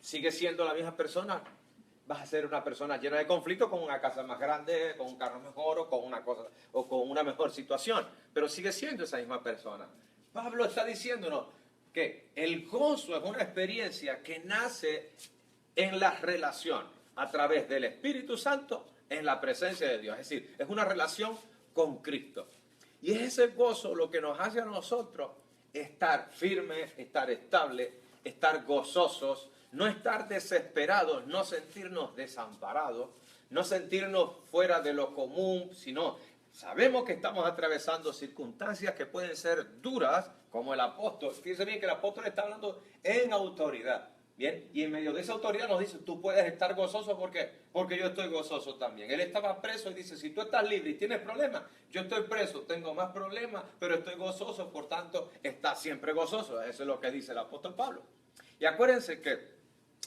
sigue siendo la misma persona. Vas a ser una persona llena de conflictos con una casa más grande, con un carro mejor o con una cosa o con una mejor situación, pero sigue siendo esa misma persona. Pablo está diciéndonos que el gozo es una experiencia que nace en la relación a través del Espíritu Santo en la presencia de Dios. Es decir, es una relación con Cristo. Y es ese gozo lo que nos hace a nosotros estar firmes, estar estables, estar gozosos, no estar desesperados, no sentirnos desamparados, no sentirnos fuera de lo común, sino sabemos que estamos atravesando circunstancias que pueden ser duras, como el apóstol. Fíjense bien que el apóstol está hablando en autoridad. Bien, y en medio de esa autoridad nos dice, tú puedes estar gozoso porque yo estoy gozoso también. Él estaba preso y dice, si tú estás libre y tienes problemas, yo estoy preso, tengo más problemas, pero estoy gozoso, por tanto, está siempre gozoso. Eso es lo que dice el apóstol Pablo. Y acuérdense que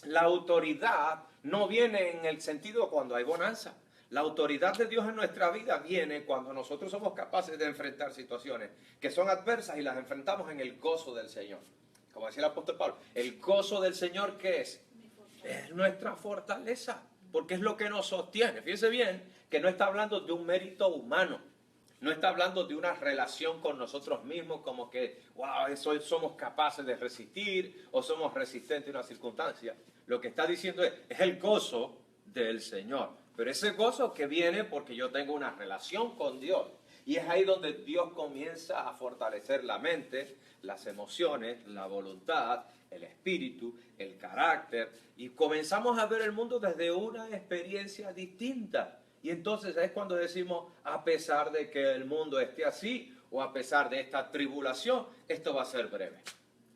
la autoridad no viene en el sentido cuando hay bonanza. La autoridad de Dios en nuestra vida viene cuando nosotros somos capaces de enfrentar situaciones que son adversas y las enfrentamos en el gozo del Señor. Como decía el apóstol Pablo, el gozo del Señor, ¿qué es? Es nuestra fortaleza, porque es lo que nos sostiene. Fíjense bien que no está hablando de un mérito humano, no está hablando de una relación con nosotros mismos como que, wow, eso somos capaces de resistir o somos resistentes a una circunstancia. Lo que está diciendo es el gozo del Señor. Pero ese gozo que viene porque yo tengo una relación con Dios. Y es ahí donde Dios comienza a fortalecer la mente, las emociones, la voluntad, el espíritu, el carácter. Y comenzamos a ver el mundo desde una experiencia distinta. Y entonces es cuando decimos, a pesar de que el mundo esté así, o a pesar de esta tribulación, esto va a ser breve.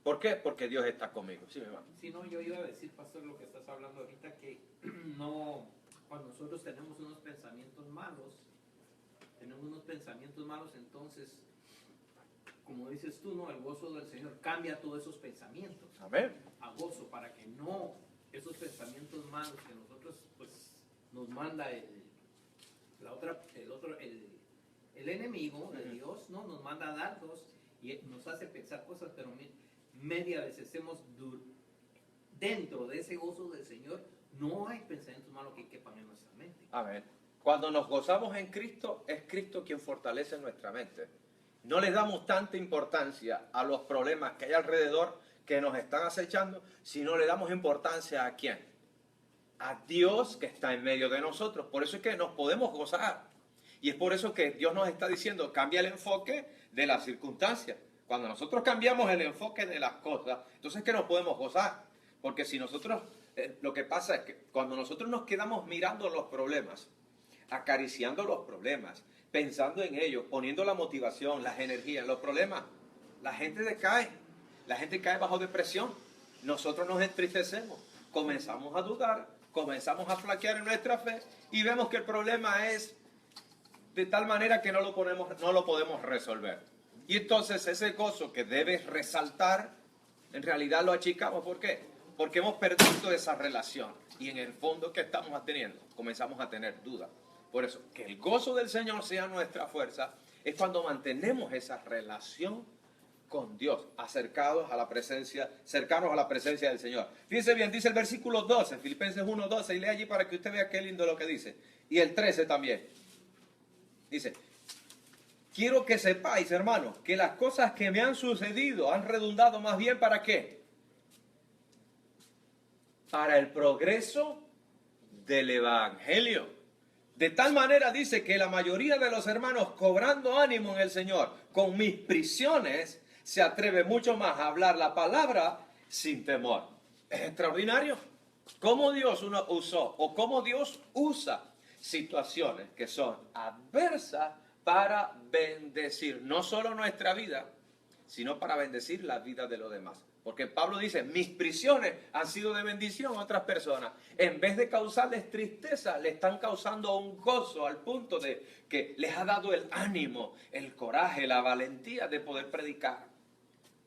¿Por qué? Porque Dios está conmigo. Sí, mi hermano. Sí, no, yo iba a decir, pastor, lo que estás hablando ahorita, que no, cuando nosotros tenemos unos pensamientos malos, entonces, como dices tú, ¿no? El gozo del Señor cambia todos esos pensamientos. Amén. A gozo, para que no, esos pensamientos malos que nosotros, pues, nos manda el enemigo de Dios, ¿no? Nos manda dardos y nos hace pensar cosas, pero media vez estemos dentro de ese gozo del Señor, no hay pensamientos malos que quepan en nuestra mente. Amén. Cuando nos gozamos en Cristo, es Cristo quien fortalece nuestra mente. No le damos tanta importancia a los problemas que hay alrededor que nos están acechando, sino le damos importancia ¿a quién? A Dios que está en medio de nosotros. Por eso es que nos podemos gozar. Y es por eso que Dios nos está diciendo, cambia el enfoque de las circunstancias. Cuando nosotros cambiamos el enfoque de las cosas, entonces es que nos podemos gozar. Porque si nosotros, lo que pasa es que cuando nosotros nos quedamos mirando los problemas, acariciando los problemas, pensando en ellos, poniendo la motivación, las energías, los problemas, la gente decae, la gente cae bajo depresión, nosotros nos entristecemos, comenzamos a dudar, comenzamos a flaquear en nuestra fe y vemos que el problema es de tal manera que no lo podemos resolver. Y entonces ese gozo que debe resaltar, en realidad lo achicamos. ¿Por qué? Porque hemos perdido esa relación y en el fondo que estamos teniendo, comenzamos a tener dudas. Por eso, que el gozo del Señor sea nuestra fuerza, es cuando mantenemos esa relación con Dios, cercanos a la presencia del Señor. Fíjense bien, dice el versículo 12, Filipenses 1:12, y lee allí para que usted vea qué lindo lo que dice. Y el 13 también. Dice, quiero que sepáis, hermanos, que las cosas que me han sucedido han redundado más bien ¿para qué? Para el progreso del Evangelio. De tal manera dice que la mayoría de los hermanos, cobrando ánimo en el Señor, con mis prisiones, se atreve mucho más a hablar la palabra sin temor. Es extraordinario. Cómo Dios usó o cómo Dios usa situaciones que son adversas para bendecir no solo nuestra vida, sino para bendecir la vida de los demás. Porque Pablo dice, mis prisiones han sido de bendición a otras personas. En vez de causarles tristeza, le están causando un gozo al punto de que les ha dado el ánimo, el coraje, la valentía de poder predicar.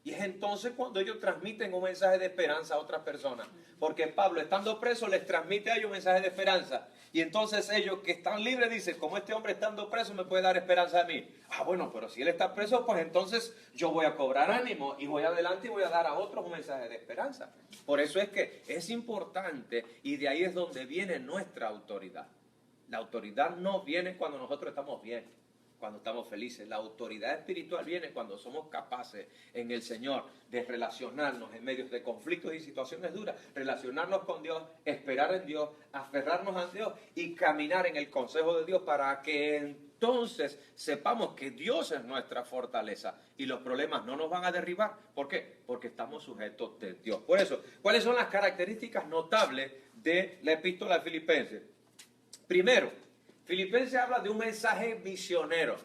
Y es entonces cuando ellos transmiten un mensaje de esperanza a otras personas. Porque Pablo, estando preso, les transmite a ellos un mensaje de esperanza. Y entonces ellos que están libres dicen, como este hombre estando preso me puede dar esperanza a mí. Ah, bueno, pero si él está preso, pues entonces yo voy a cobrar ánimo y voy adelante y voy a dar a otros un mensaje de esperanza. Por eso es que es importante y de ahí es donde viene nuestra autoridad. La autoridad no viene cuando nosotros estamos bien, cuando estamos felices. La autoridad espiritual viene cuando somos capaces en el Señor de relacionarnos en medio de conflictos y situaciones duras, relacionarnos con Dios, esperar en Dios, aferrarnos a Dios y caminar en el consejo de Dios para que entonces sepamos que Dios es nuestra fortaleza y los problemas no nos van a derribar. ¿Por qué? Porque estamos sujetos de Dios. Por eso, ¿cuáles son las características notables de la epístola de Filipenses? Primero, Filipenses habla de un mensaje misionero.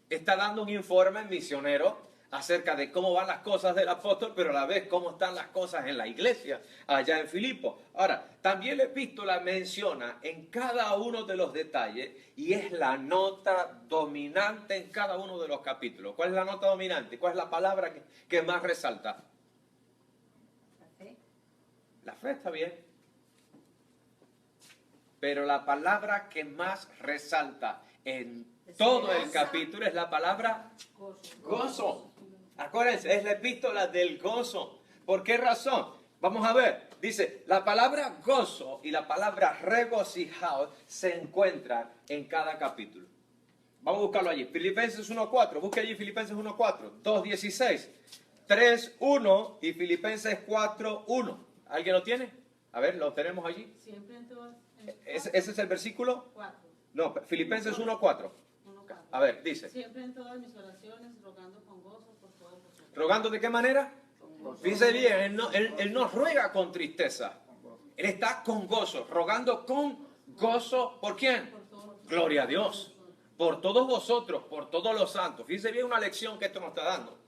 Está dando un informe misionero acerca de cómo van las cosas del apóstol, pero a la vez cómo están las cosas en la iglesia allá en Filipo. Ahora, también la epístola menciona en cada uno de los detalles y es la nota dominante en cada uno de los capítulos. ¿Cuál es la nota dominante? ¿Cuál es la palabra que más resalta? La fe. La fe está bien. Pero la palabra que más resalta en todo el capítulo es la palabra gozo. Acuérdense, es la epístola del gozo. ¿Por qué razón? Vamos a ver. Dice, la palabra gozo y la palabra regocijado se encuentran en cada capítulo. Vamos a buscarlo allí. Filipenses 1.4. Busque allí Filipenses 1.4. 2.16. 3.1 y Filipenses 4.1. ¿Alguien lo tiene? A ver, lo tenemos allí. Siempre en todas. ¿Ese es el versículo? 4. No, Filipenses 1.4. 1:4. A ver, dice. Siempre en todas mis oraciones, rogando con gozo por todos vosotros. ¿Rogando de qué manera? Fíjese bien, él no ruega con tristeza. Él está con gozo, rogando con gozo. ¿Por quién? Por todos. Gloria a Dios. Por todos vosotros, por todos los santos. Fíjese bien una lección que esto nos está dando.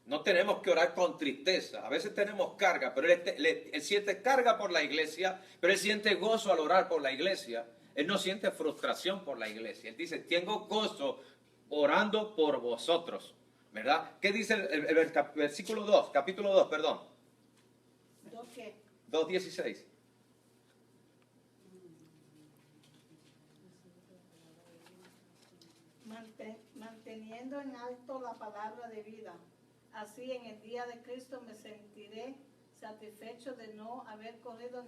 No tenemos que orar con tristeza. A veces tenemos carga, pero él siente carga por la iglesia, pero él siente gozo al orar por la iglesia. Él no siente frustración por la iglesia. Él dice, tengo gozo orando por vosotros. ¿Verdad? ¿Qué dice el versículo 2? Capítulo 2, perdón. ¿Dos qué? 2.16. Manteniendo en alto la palabra de vida. Así en el día de Cristo me sentiré satisfecho de no haber corrido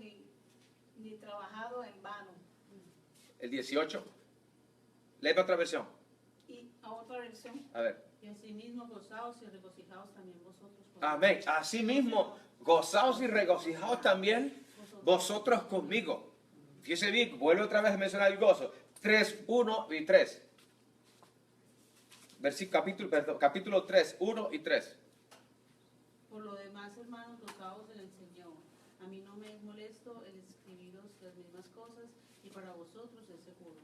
ni trabajado en vano. El 18. Léeme otra versión. Y a otra versión. A ver. Y asimismo gozaos y regocijaos también vosotros. Amén. Asimismo, gozaos y regocijaos también vosotros conmigo. Fíjese bien, vuelve otra vez a mencionar el gozo. 3, 1 y 3. Capítulo 3, 1 y 3. Por lo demás, hermanos, gozaos en el Señor. A mí no me es molesto el escribiros las mismas cosas y para vosotros es seguro.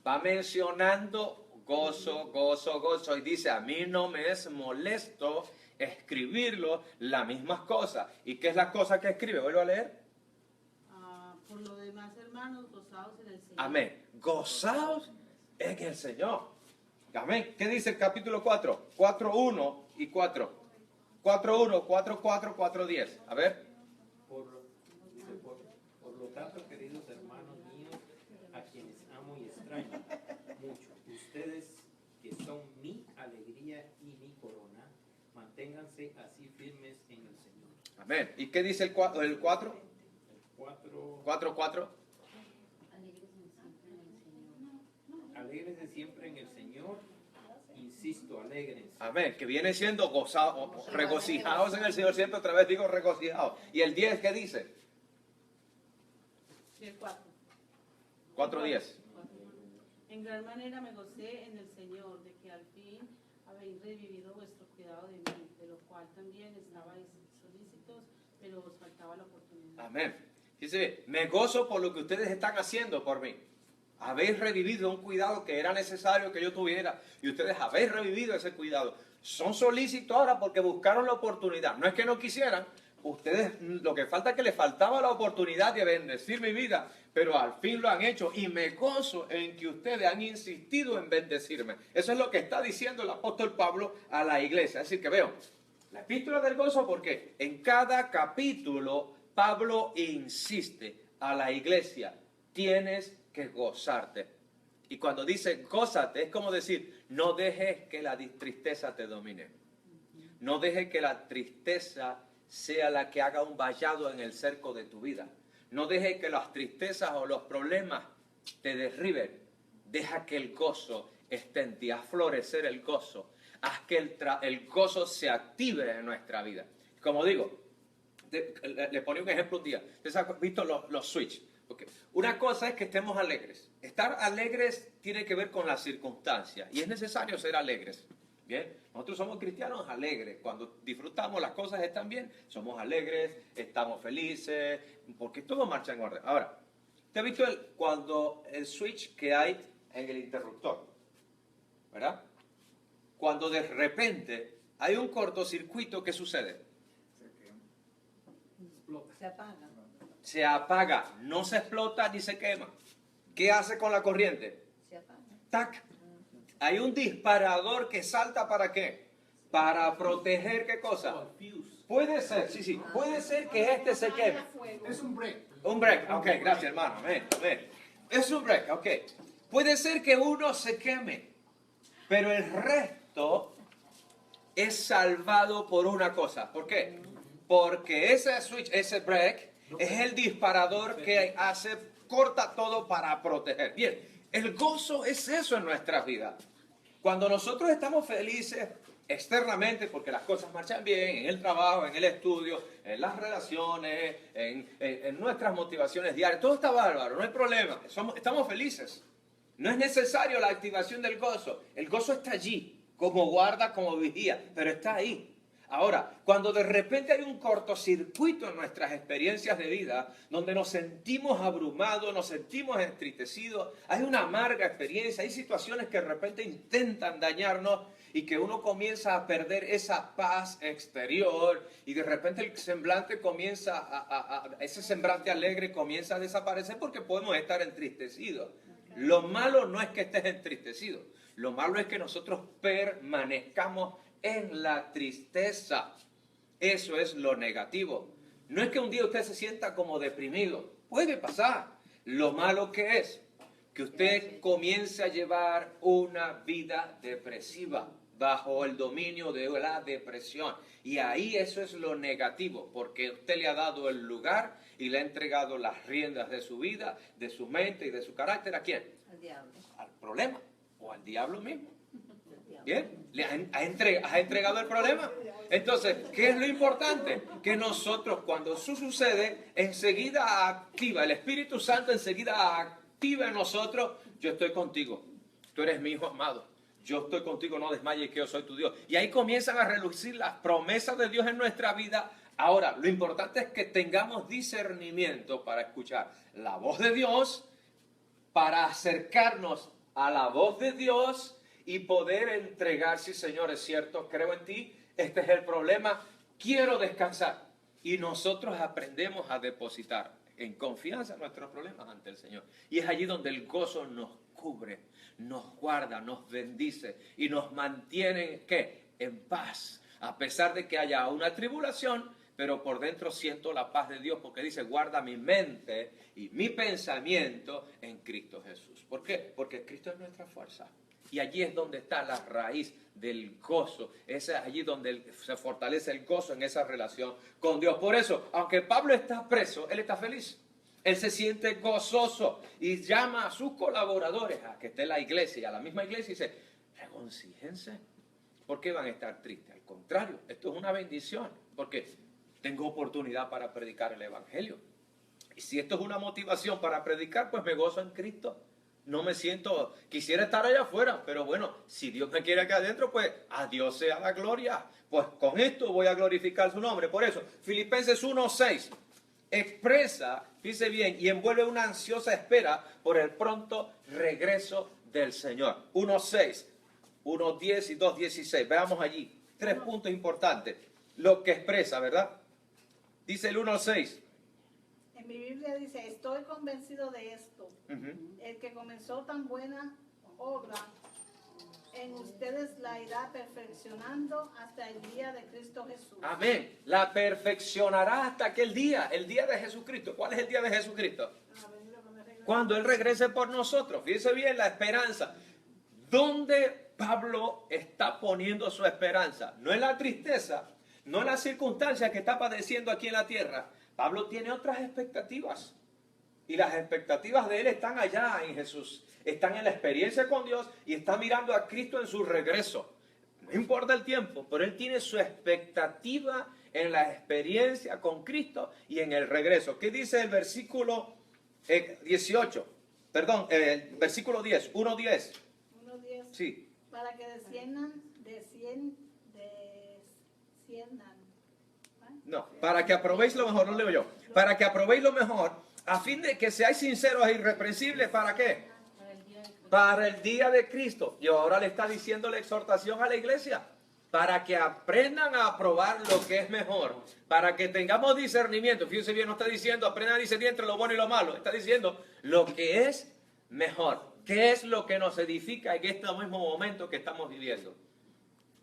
Va mencionando gozo, gozo, gozo y dice, a mí no me es molesto escribirlo las mismas cosas. ¿Y qué es la cosa que escribe? ¿Vuelvo a leer? Por lo demás, hermanos, gozaos en el Señor. Amén. Gozaos en el Señor. Amén. ¿Qué dice el capítulo 4? 4.1 y 4. 4.1, 4.4, 4.10. A ver. Por lo tanto, queridos hermanos míos, a quienes amo y extraño mucho, ustedes que son mi alegría y mi corona, manténganse así firmes en el Señor. Amén. ¿Y qué dice el 4? El 4, 4.4. Alégrense siempre en el Señor, insisto, alégrense. Amén. Que viene siendo gozados, regocijados en el Señor. Siempre otra vez digo regocijados. ¿Y el 10 qué dice? El 4. 4.10. En gran manera me gocé en el Señor de que al fin habéis revivido vuestro cuidado de mí, de lo cual también estabais solícitos, pero os faltaba la oportunidad. Amén. Dice, me gozo por lo que ustedes están haciendo por mí. Habéis revivido un cuidado que era necesario que yo tuviera y ustedes habéis revivido ese cuidado. Son solícitos ahora porque buscaron la oportunidad. No es que no quisieran. Ustedes, lo que falta es que les faltaba la oportunidad de bendecir mi vida, pero al fin lo han hecho y me gozo en que ustedes han insistido en bendecirme. Eso es lo que está diciendo el apóstol Pablo a la iglesia. Es decir, que veo, La epístola del gozo, porque en cada capítulo Pablo insiste a la iglesia, tienes que gozarte. Y cuando dice gózate, es como decir, no dejes que la tristeza te domine. No dejes que la tristeza sea la que haga un vallado en el cerco de tu vida. No dejes que las tristezas o los problemas te derriben. Deja que el gozo esté en ti, haz florecer el gozo. Haz que el gozo se active en nuestra vida. Como digo, le ponía un ejemplo un día. Ustedes han visto los switch. Okay. Una cosa es que estemos alegres. Estar alegres tiene que ver con las circunstancias. Y es necesario ser alegres. ¿Bien? Nosotros somos cristianos alegres. Cuando disfrutamos, las cosas están bien. Somos alegres, estamos felices, porque todo marcha en orden. Ahora, ¿te has visto cuando el switch que hay en el interruptor? ¿Verdad? Cuando de repente hay un cortocircuito, ¿qué sucede? Se apaga. Se apaga, no se explota ni se quema. ¿Qué hace con la corriente? Se apaga. ¡Tac! Hay un disparador que salta, ¿para qué? Para proteger, ¿qué cosa? Puede ser, sí, puede ser que este se queme. Es un break. Un break, ok, gracias hermano, amén. Es un break, ok. Puede ser que uno se queme, pero el resto es salvado por una cosa. ¿Por qué? Porque ese switch, ese break, es el disparador que corta todo para proteger. Bien, el gozo es eso en nuestras vidas. Cuando nosotros estamos felices externamente, porque las cosas marchan bien, en el trabajo, en el estudio, en las relaciones, en nuestras motivaciones diarias, todo está bárbaro, no hay problema, estamos felices. No es necesario la activación del gozo. El gozo está allí, como guarda, como vigía, pero está ahí. Ahora, cuando de repente hay un cortocircuito en nuestras experiencias de vida, donde nos sentimos abrumados, nos sentimos entristecidos, hay una amarga experiencia, hay situaciones que de repente intentan dañarnos y que uno comienza a perder esa paz exterior y de repente el semblante ese semblante alegre comienza a desaparecer porque podemos estar entristecidos. Lo malo no es que estés entristecido, lo malo es que nosotros permanezcamos en la tristeza. Eso es lo negativo. No es que un día usted se sienta como deprimido. Puede pasar. Lo malo que es que usted comience a llevar una vida depresiva bajo el dominio de la depresión. Y ahí eso es lo negativo, porque usted le ha dado el lugar y le ha entregado las riendas de su vida, de su mente y de su carácter. ¿A quién? Al diablo. Al problema o al diablo mismo. ¿Bien? ¿Has entregado el problema? Entonces, ¿qué es lo importante? Que nosotros, cuando eso sucede, enseguida activa, el Espíritu Santo enseguida activa en nosotros, yo estoy contigo, tú eres mi hijo amado, yo estoy contigo, no desmayes que yo soy tu Dios. Y ahí comienzan a relucir las promesas de Dios en nuestra vida. Ahora, lo importante es que tengamos discernimiento para escuchar la voz de Dios, para acercarnos a la voz de Dios y poder entregar, sí Señor, es cierto, creo en ti, este es el problema, quiero descansar. Y nosotros aprendemos a depositar en confianza nuestros problemas ante el Señor. Y es allí donde el gozo nos cubre, nos guarda, nos bendice y nos mantiene, ¿qué? En paz. A pesar de que haya una tribulación, pero por dentro siento la paz de Dios, porque dice, guarda mi mente y mi pensamiento en Cristo Jesús. ¿Por qué? Porque Cristo es nuestra fuerza. Y allí es donde está la raíz del gozo. Es allí donde se fortalece el gozo en esa relación con Dios. Por eso, aunque Pablo está preso, él está feliz. Él se siente gozoso y llama a sus colaboradores a que esté en la iglesia, a la misma iglesia, y dice, regocíjense. ¿Por qué van a estar tristes? Al contrario, esto es una bendición, porque tengo oportunidad para predicar el Evangelio. Y si esto es una motivación para predicar, pues me gozo en Cristo. No me siento, quisiera estar allá afuera, pero bueno, si Dios me quiere acá adentro, pues a Dios sea la gloria. Pues con esto voy a glorificar su nombre. Por eso, Filipenses 1:6 expresa, dice bien, y envuelve una ansiosa espera por el pronto regreso del Señor. 1:6, 1:10 y 2:16. Veamos allí, 3 puntos importantes. Lo que expresa, ¿verdad? Dice el 1:6. En mi Biblia dice, estoy convencido de esto. El que comenzó tan buena obra en ustedes la irá perfeccionando hasta el día de Cristo Jesús. Amén. La perfeccionará hasta aquel día, el día de Jesucristo. ¿Cuál es el día de Jesucristo? Cuando Él regrese por nosotros. Fíjense bien la esperanza. ¿Dónde Pablo está poniendo su esperanza? No en la tristeza, no en las circunstancias que está padeciendo aquí en la tierra. Pablo tiene otras expectativas. Y las expectativas de él están allá en Jesús. Están en la experiencia con Dios y está mirando a Cristo en su regreso. No importa el tiempo, pero él tiene su expectativa en la experiencia con Cristo y en el regreso. ¿Qué dice el versículo 18? Perdón, el versículo 10, 1:10. 1:10. Sí. Para que desciendan. No, para que aprobéis lo mejor, no leo yo. Para que aprobéis lo mejor, a fin de que seáis sinceros e irreprensibles. ¿Para qué? Para el día de Cristo. Y ahora le está diciendo la exhortación a la iglesia. Para que aprendan a aprobar lo que es mejor. Para que tengamos discernimiento. Fíjense bien, no está diciendo aprendan a discernir entre lo bueno y lo malo. Está diciendo lo que es mejor. ¿Qué es lo que nos edifica en este mismo momento que estamos viviendo?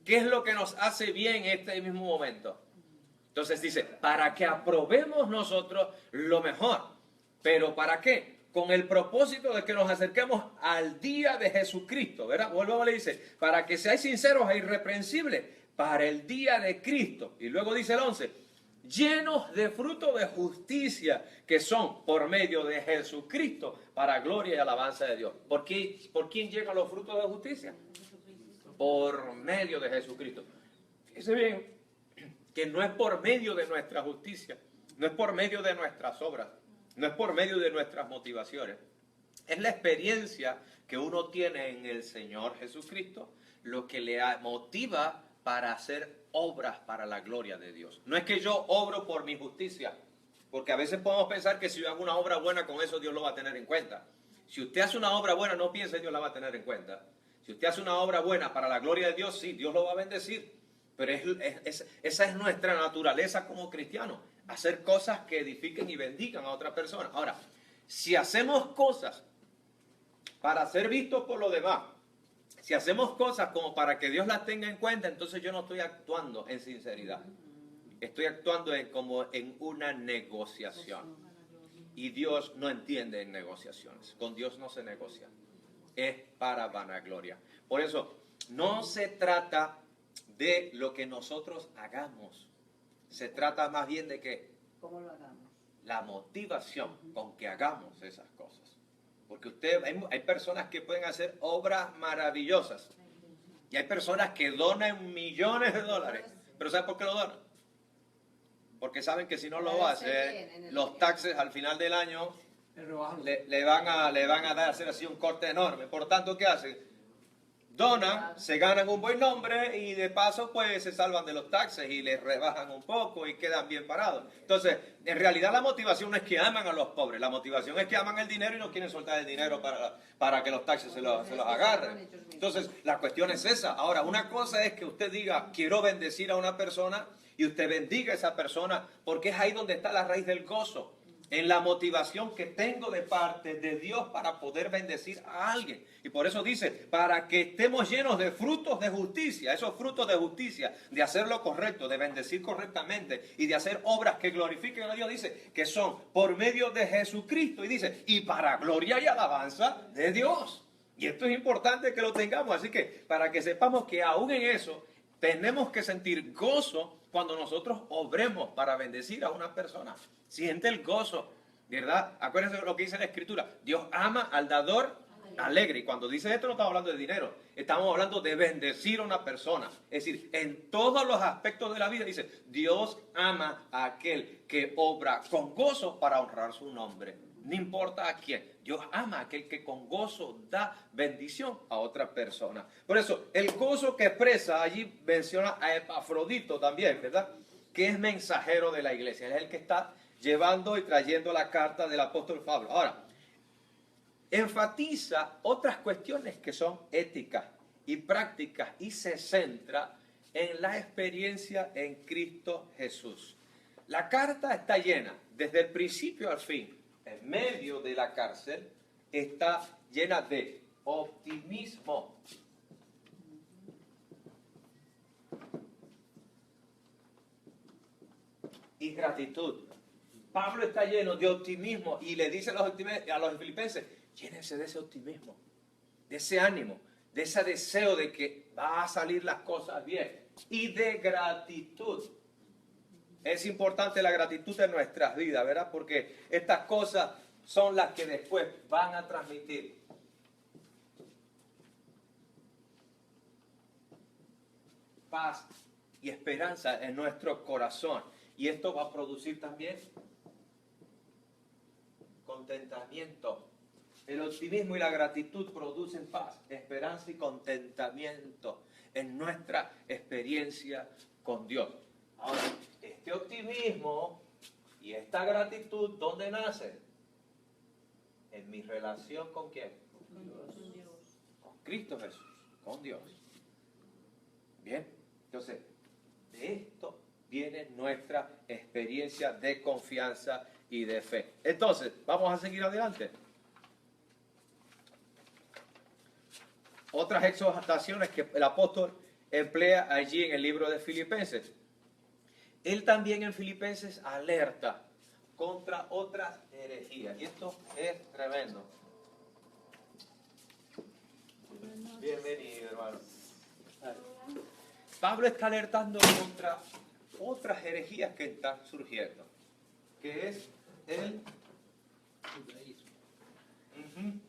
¿Qué es lo que nos hace bien en este mismo momento? Entonces dice, para que aprobemos nosotros lo mejor. ¿Pero para qué? Con el propósito de que nos acerquemos al día de Jesucristo, ¿verdad? Luego le dice, para que seáis sinceros e irreprensibles para el día de Cristo. Y luego dice el 11, llenos de fruto de justicia, que son por medio de Jesucristo, para gloria y alabanza de Dios. ¿Por quién llegan los frutos de justicia? Por medio de Jesucristo. Fíjense bien que no es por medio de nuestra justicia, no es por medio de nuestras obras, no es por medio de nuestras motivaciones. Es la experiencia que uno tiene en el Señor Jesucristo lo que le motiva para hacer obras para la gloria de Dios. No es que yo obro por mi justicia, porque a veces podemos pensar que si yo hago una obra buena, con eso Dios lo va a tener en cuenta. Si usted hace una obra buena, no piense que Dios la va a tener en cuenta. Si usted hace una obra buena para la gloria de Dios, sí, Dios lo va a bendecir. Pero esa es nuestra naturaleza como cristianos, hacer cosas que edifiquen y bendigan a otra persona. Ahora, si hacemos cosas para ser vistos por los demás, si hacemos cosas como para que Dios las tenga en cuenta, entonces yo no estoy actuando en sinceridad. Estoy actuando como en una negociación. Y Dios no entiende en negociaciones. Con Dios no se negocia. Es para vanagloria. Por eso, no se trata de lo que nosotros hagamos. Se trata más bien de que ¿Cómo lo hagamos? la motivación con que hagamos esas cosas. Porque hay personas que pueden hacer obras maravillosas. Y hay personas que donan millones de dólares. Pero ¿saben por qué lo donan? Porque saben que si no lo hacen, los taxes al final del año le van a dar hacer así un corte enorme. Por tanto, ¿qué hacen? Donan, se ganan un buen nombre y de paso pues se salvan de los taxes y les rebajan un poco y quedan bien parados. Entonces, en realidad la motivación no es que aman a los pobres, la motivación es que aman el dinero y no quieren soltar el dinero para que los taxes se los agarren. Entonces, la cuestión es esa. Ahora, una cosa es que usted diga, quiero bendecir a una persona y usted bendiga a esa persona, porque es ahí donde está la raíz del gozo. En la motivación que tengo de parte de Dios para poder bendecir a alguien. Y por eso dice, para que estemos llenos de frutos de justicia, esos frutos de justicia, de hacer lo correcto, de bendecir correctamente y de hacer obras que glorifiquen a Dios, dice que son por medio de Jesucristo. Y dice, y para gloria y alabanza de Dios. Y esto es importante que lo tengamos. Así que para que sepamos que aún en eso tenemos que sentir gozo cuando nosotros obremos para bendecir a una persona. Siente el gozo, ¿verdad? Acuérdense lo que dice la Escritura. Dios ama al dador alegre. Y cuando dice esto no estamos hablando de dinero. Estamos hablando de bendecir a una persona. Es decir, en todos los aspectos de la vida dice, Dios ama a aquel que obra con gozo para honrar su nombre. No importa a quién. Dios ama a aquel que con gozo da bendición a otra persona. Por eso, el gozo que expresa, allí menciona a Epafrodito también, ¿verdad? Que es mensajero de la iglesia. Él es el que está llevando y trayendo la carta del apóstol Pablo. Ahora, enfatiza otras cuestiones que son éticas y prácticas y se centra en la experiencia en Cristo Jesús. La carta está llena, desde el principio al fin, en medio de la cárcel, está llena de optimismo. y gratitud. Pablo está lleno de optimismo y le dice a los filipenses, llénense de ese optimismo, de ese ánimo, de ese deseo de que va a salir las cosas bien y de gratitud. Es importante la gratitud en nuestras vidas, ¿verdad? Porque estas cosas son las que después van a transmitir paz y esperanza en nuestro corazón. Y esto va a producir también contentamiento. El optimismo y la gratitud producen paz, esperanza y contentamiento en nuestra experiencia con Dios. Ahora, este optimismo y esta gratitud, ¿dónde nace? En mi relación ¿con quién? Con Dios. Con Cristo Jesús, con Dios. Bien, entonces, de esto viene nuestra experiencia de confianza y de fe. Entonces, vamos a seguir adelante. Otras exhortaciones que el apóstol emplea allí en el libro de Filipenses. Él también en Filipenses alerta contra otras herejías. Y esto es tremendo. Bienvenido, hermano. Pablo está alertando contra otras herejías que están surgiendo, que es el Judaísmo. Ujú.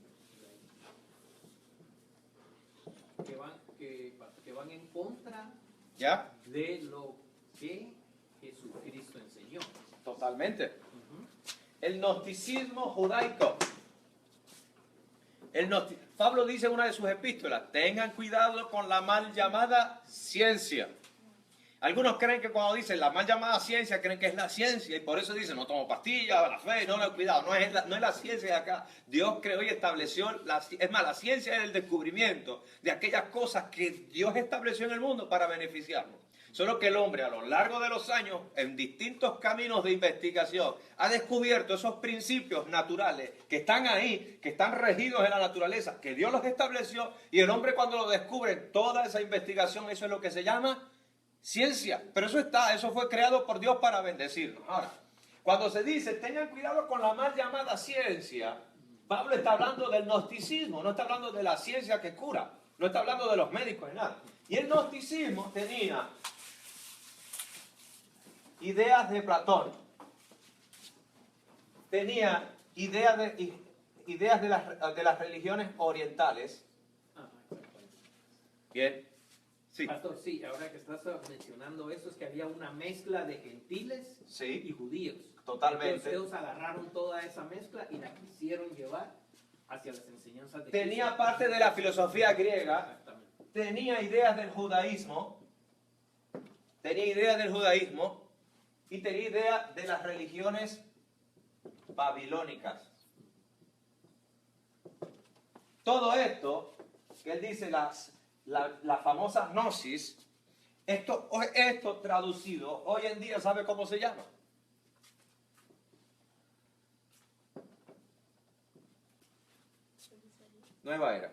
Que van en contra ¿Ya? de lo que Jesucristo enseñó. Totalmente. Ujú. El gnosticismo judaico. Pablo dice en una de sus epístolas, tengan cuidado con la mal llamada ciencia. Algunos creen que cuando dicen la mal llamada ciencia, creen que es la ciencia y por eso dicen, no tomo pastillas, la fe, no, cuidado, no es la ciencia de acá. Dios creó y estableció, es más, la ciencia es el descubrimiento de aquellas cosas que Dios estableció en el mundo para beneficiarnos. Solo que el hombre a lo largo de los años, en distintos caminos de investigación, ha descubierto esos principios naturales que están ahí, que están regidos en la naturaleza, que Dios los estableció, y el hombre cuando lo descubre, toda esa investigación, eso es lo que se llama ciencia. Pero eso fue creado por Dios para bendecirnos. Ahora, cuando se dice, tengan cuidado con la mal llamada ciencia, Pablo está hablando del gnosticismo, no está hablando de la ciencia que cura, no está hablando de los médicos ni nada. Y el gnosticismo tenía ideas de Platón, tenía ideas de las religiones orientales. Ajá, exactamente. Bien, sí, Pastor, sí, ahora que estás mencionando eso, es que había una mezcla de gentiles y sí, judíos. totalmente. Entonces ellos agarraron toda esa mezcla y la quisieron llevar hacia las enseñanzas de Tenía Cristo. parte de la filosofía griega, Exactamente. tenía ideas del judaísmo, y tenía ideas de las religiones babilónicas. Todo esto, que él dice, la famosa gnosis, esto traducido, hoy en día, ¿sabe cómo se llama? Nueva era.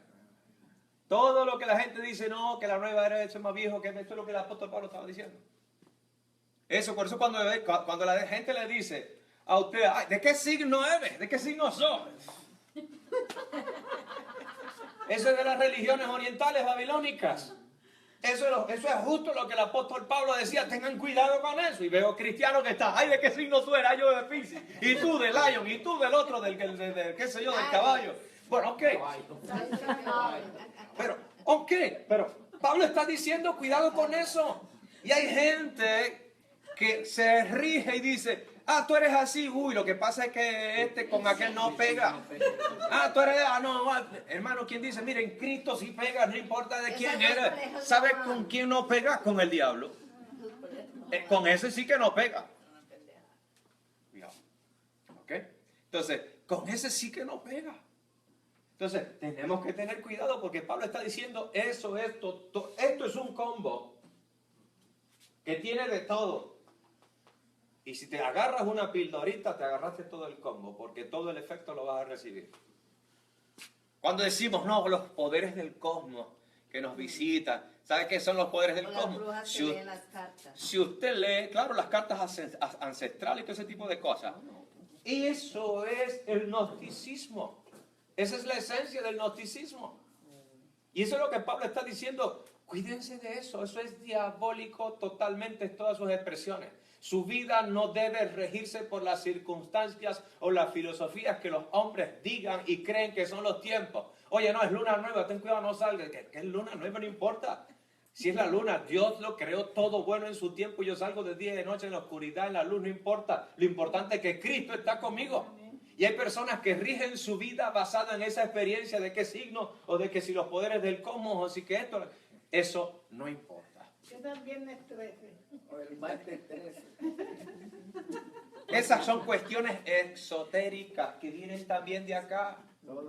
Todo lo que la gente dice, no, que la nueva era es más viejo, que esto es lo que el apóstol Pablo estaba diciendo. Por eso cuando la gente le dice a usted, ay, ¿de qué signo eres? ¿De qué signo sos? Eso es de las religiones orientales babilónicas. Eso es justo lo que el apóstol Pablo decía, tengan cuidado con eso. Y veo cristianos que están, ay, ¿de qué signo tú eres? Yo de Piscis, y tú de Lion, y tú del otro, del qué sé yo, del caballo. Bueno, ok. Pero Pablo está diciendo, cuidado con eso. Y hay gente que se rige y dice, tú eres así, lo que pasa es que con aquel no pega. Tú eres, no, hermano, ¿quién dice? Miren, Cristo sí pega, no importa de quién eres. ¿Sabe con quién no pega? Con el diablo. Con ese sí que no pega. ¿Ok? Entonces, con ese sí que no pega. Entonces, tenemos que tener cuidado porque Pablo está diciendo, esto es un combo que tiene de todo. Y si te agarras una pildorita, te agarraste todo el combo, porque todo el efecto lo vas a recibir. Cuando decimos, no, los poderes del cosmos, que nos visitan. ¿Sabe qué son los poderes del O las cosmos? brujas que leen las cartas. Si usted lee, claro, las cartas ancestrales y todo ese tipo de cosas. Eso es el gnosticismo. Esa es la esencia del gnosticismo. Y eso es lo que Pablo está diciendo. Cuídense de eso. Eso es diabólico totalmente en todas sus expresiones. Su vida no debe regirse por las circunstancias o las filosofías que los hombres digan y creen que son los tiempos. Oye, no, es luna nueva, ten cuidado, no salgas. ¿Qué es luna nueva? No importa. Si es la luna, Dios lo creó todo bueno en su tiempo. Yo salgo de día y de noche en la oscuridad, en la luz, no importa. Lo importante es que Cristo está conmigo. Y hay personas que rigen su vida basada en esa experiencia de qué signo o de que si los poderes del cosmos o si que esto. Eso no importa. ¿Qué tal viernes 13? O el martes 13. Esas son cuestiones exotéricas que vienen también de acá.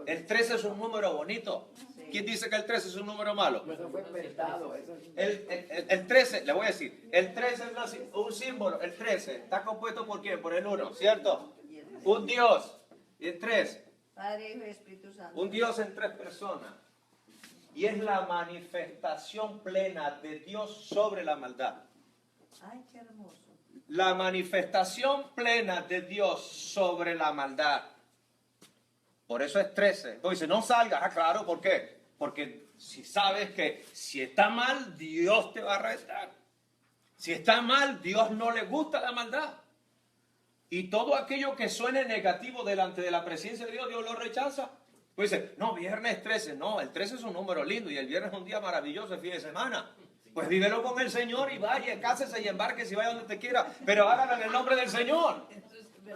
El 13 es un número bonito. ¿Quién dice que el 13 es un número malo? Eso fue inventado. El 13, le voy a decir, el 13 es un símbolo. El 13 está compuesto por quién? Por el 1, ¿cierto? Un Dios. Y el 3, Padre, Hijo y Espíritu Santo. un Dios en 3 personas. Y es la manifestación plena de Dios sobre la maldad. Ay, qué hermoso. La manifestación plena de Dios sobre la maldad. Por eso es 13. Entonces dice, no salgas. Ah, claro, ¿por qué? Porque si sabes que si está mal, Dios te va a arrestar. Si está mal, Dios no le gusta la maldad. Y todo aquello que suene negativo delante de la presencia de Dios, Dios lo rechaza. Pues dice, no, viernes 13. No, el 13 es un número lindo y el viernes es un día maravilloso, el fin de semana. Pues vívelo con el Señor y vaya, cásese y embarque y vaya donde te quiera. Pero hágalo en el nombre del Señor.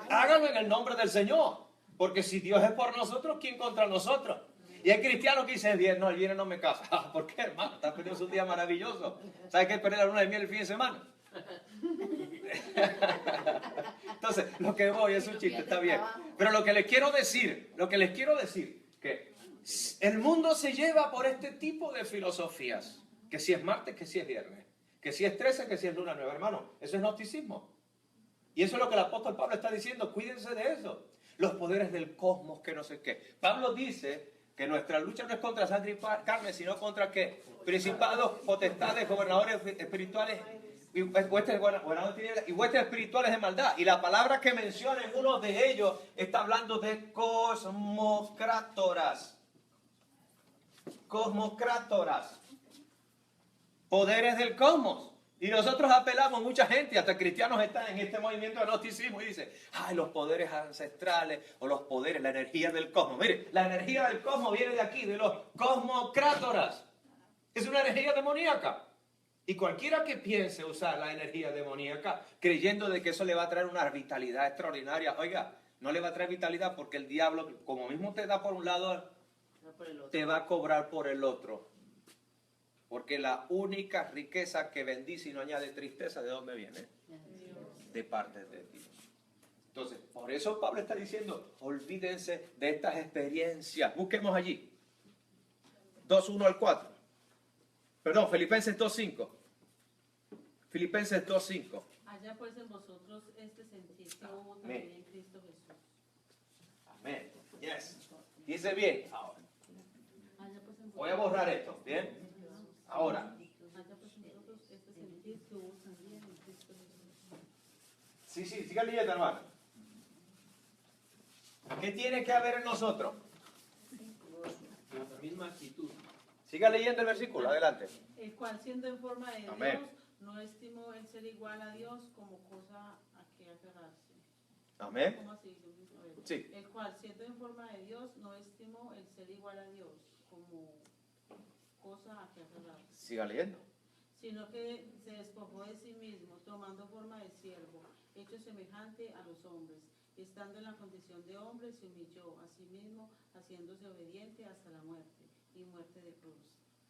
Hágalo en el nombre del Señor. Porque si Dios es por nosotros, ¿quién contra nosotros? Y hay cristianos que dicen, el viernes no me caso. ¿Por qué, hermano? Estás perdiendo un día maravilloso. ¿Sabes qué es perder la luna de miel el fin de semana? Entonces, lo que voy es un chiste, está bien. Pero lo que les quiero decir, que el mundo se lleva por este tipo de filosofías. Que si es martes, que si es viernes. Que si es 13, que si es luna nueva, hermano. Eso es gnosticismo. Y eso es lo que el apóstol Pablo está diciendo. Cuídense de eso. Los poderes del cosmos, que no sé qué. Pablo dice que nuestra lucha no es contra sangre y carne, sino contra qué. Principados, potestades, gobernadores espirituales y huestes espirituales de maldad. Y la palabra que menciona en uno de ellos está hablando de cosmocrátoras. Cosmocrátoras. Poderes del cosmos. Y nosotros apelamos, mucha gente, hasta cristianos están en este movimiento de gnosticismo y dicen, ay, los poderes ancestrales o los poderes, la energía del cosmos. Mire, la energía del cosmos viene de aquí, de los cosmocrátoras. Es una energía demoníaca. Y cualquiera que piense usar la energía demoníaca, creyendo de que eso le va a traer una vitalidad extraordinaria, oiga, no le va a traer vitalidad porque el diablo, como mismo te da por un lado, te va a cobrar por el otro. Porque la única riqueza que bendice y no añade tristeza, ¿de dónde viene? De parte de Dios. Entonces, por eso Pablo está diciendo, olvídense de estas experiencias. Busquemos allí. 2:1 al 4. Perdón, Filipenses 2:5. Filipenses 2:5. Haya pues en vosotros este sentir que hubo Amén. también en Cristo Jesús. Amén. Yes. Dice bien. Ahora, Haya pues en voy a borrar esto. Bien. Ahora. Haya pues en vosotros este sentir que hubo también en Cristo Jesús. Sí, siga leyendo, hermano. ¿Qué tiene que haber en nosotros? La misma actitud. Siga leyendo el versículo. Adelante. El cual siendo en forma de Amén. Dios, no estimó el ser igual a Dios como cosa a que aferrarse. Amén. ¿Cómo así? A ver. Sí. El cual siendo en forma de Dios, no estimó el ser igual a Dios como cosa a que aferrarse, Siga leyendo. sino que se despojó de sí mismo, tomando forma de siervo, hecho semejante a los hombres, y estando en la condición de hombre, se humilló a sí mismo, haciéndose obediente hasta la muerte, y muerte de cruz.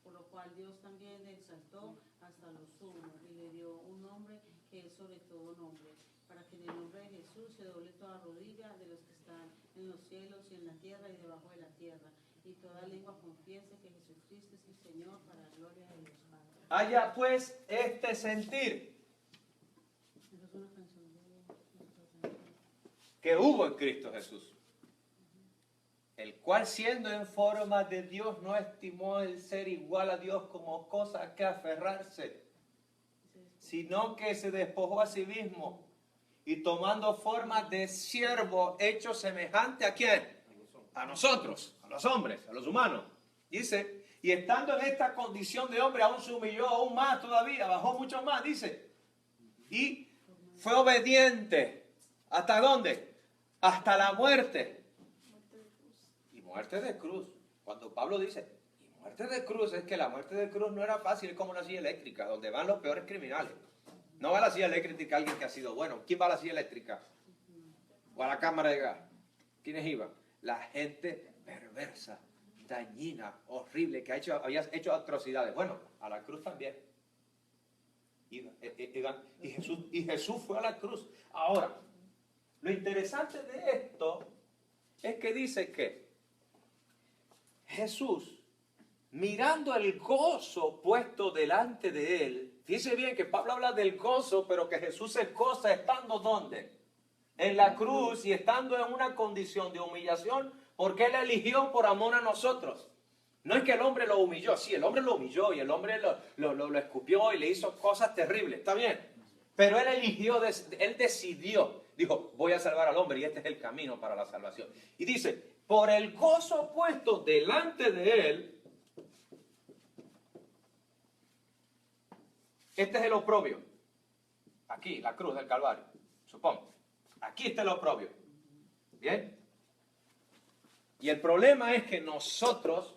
Por lo cual Dios también le exaltó hasta lo sumo, y le dio un nombre que es sobre todo nombre, para que en el nombre de Jesús se doble toda rodilla de los que están en los cielos y en la tierra y debajo de la tierra, y toda lengua confiese que Jesucristo es el Señor, para la gloria de Dios Padre. Haya pues este sentir Esa es una canción de... que hubo en Cristo Jesús. el cual siendo en forma de Dios no estimó el ser igual a Dios como cosa a que aferrarse, sino que se despojó a sí mismo y tomando forma de siervo hecho semejante ¿a quién? A nosotros, a los hombres, a los humanos. Dice, y estando en esta condición de hombre aún se humilló aún más todavía, bajó mucho más, dice, y fue obediente. ¿Hasta dónde? Hasta la muerte. Y muerte de cruz. Cuando Pablo dice, y muerte de cruz, es que la muerte de cruz no era fácil, es como la silla eléctrica, donde van los peores criminales. No va a la silla eléctrica alguien que ha sido bueno. ¿Quién va a la silla eléctrica? ¿O a la cámara de gas? ¿Quiénes iban? La gente perversa, dañina, horrible, que había hecho atrocidades. Bueno, a la cruz también. Y Jesús fue a la cruz. Ahora, lo interesante de esto es que dice que Jesús, mirando el gozo puesto delante de él, fíjese bien que Pablo habla del gozo, pero que Jesús se goza estando ¿dónde? En la cruz y estando en una condición de humillación, porque él eligió por amor a nosotros. No es que el hombre lo humilló, sí, el hombre lo humilló y el hombre lo escupió y le hizo cosas terribles, está bien. Pero él eligió, él decidió, dijo, voy a salvar al hombre y este es el camino para la salvación. Y dice, por el gozo puesto delante de él, este es el oprobio. Aquí, la cruz del Calvario, supongo. Aquí está el oprobio. ¿Bien? Y el problema es que nosotros,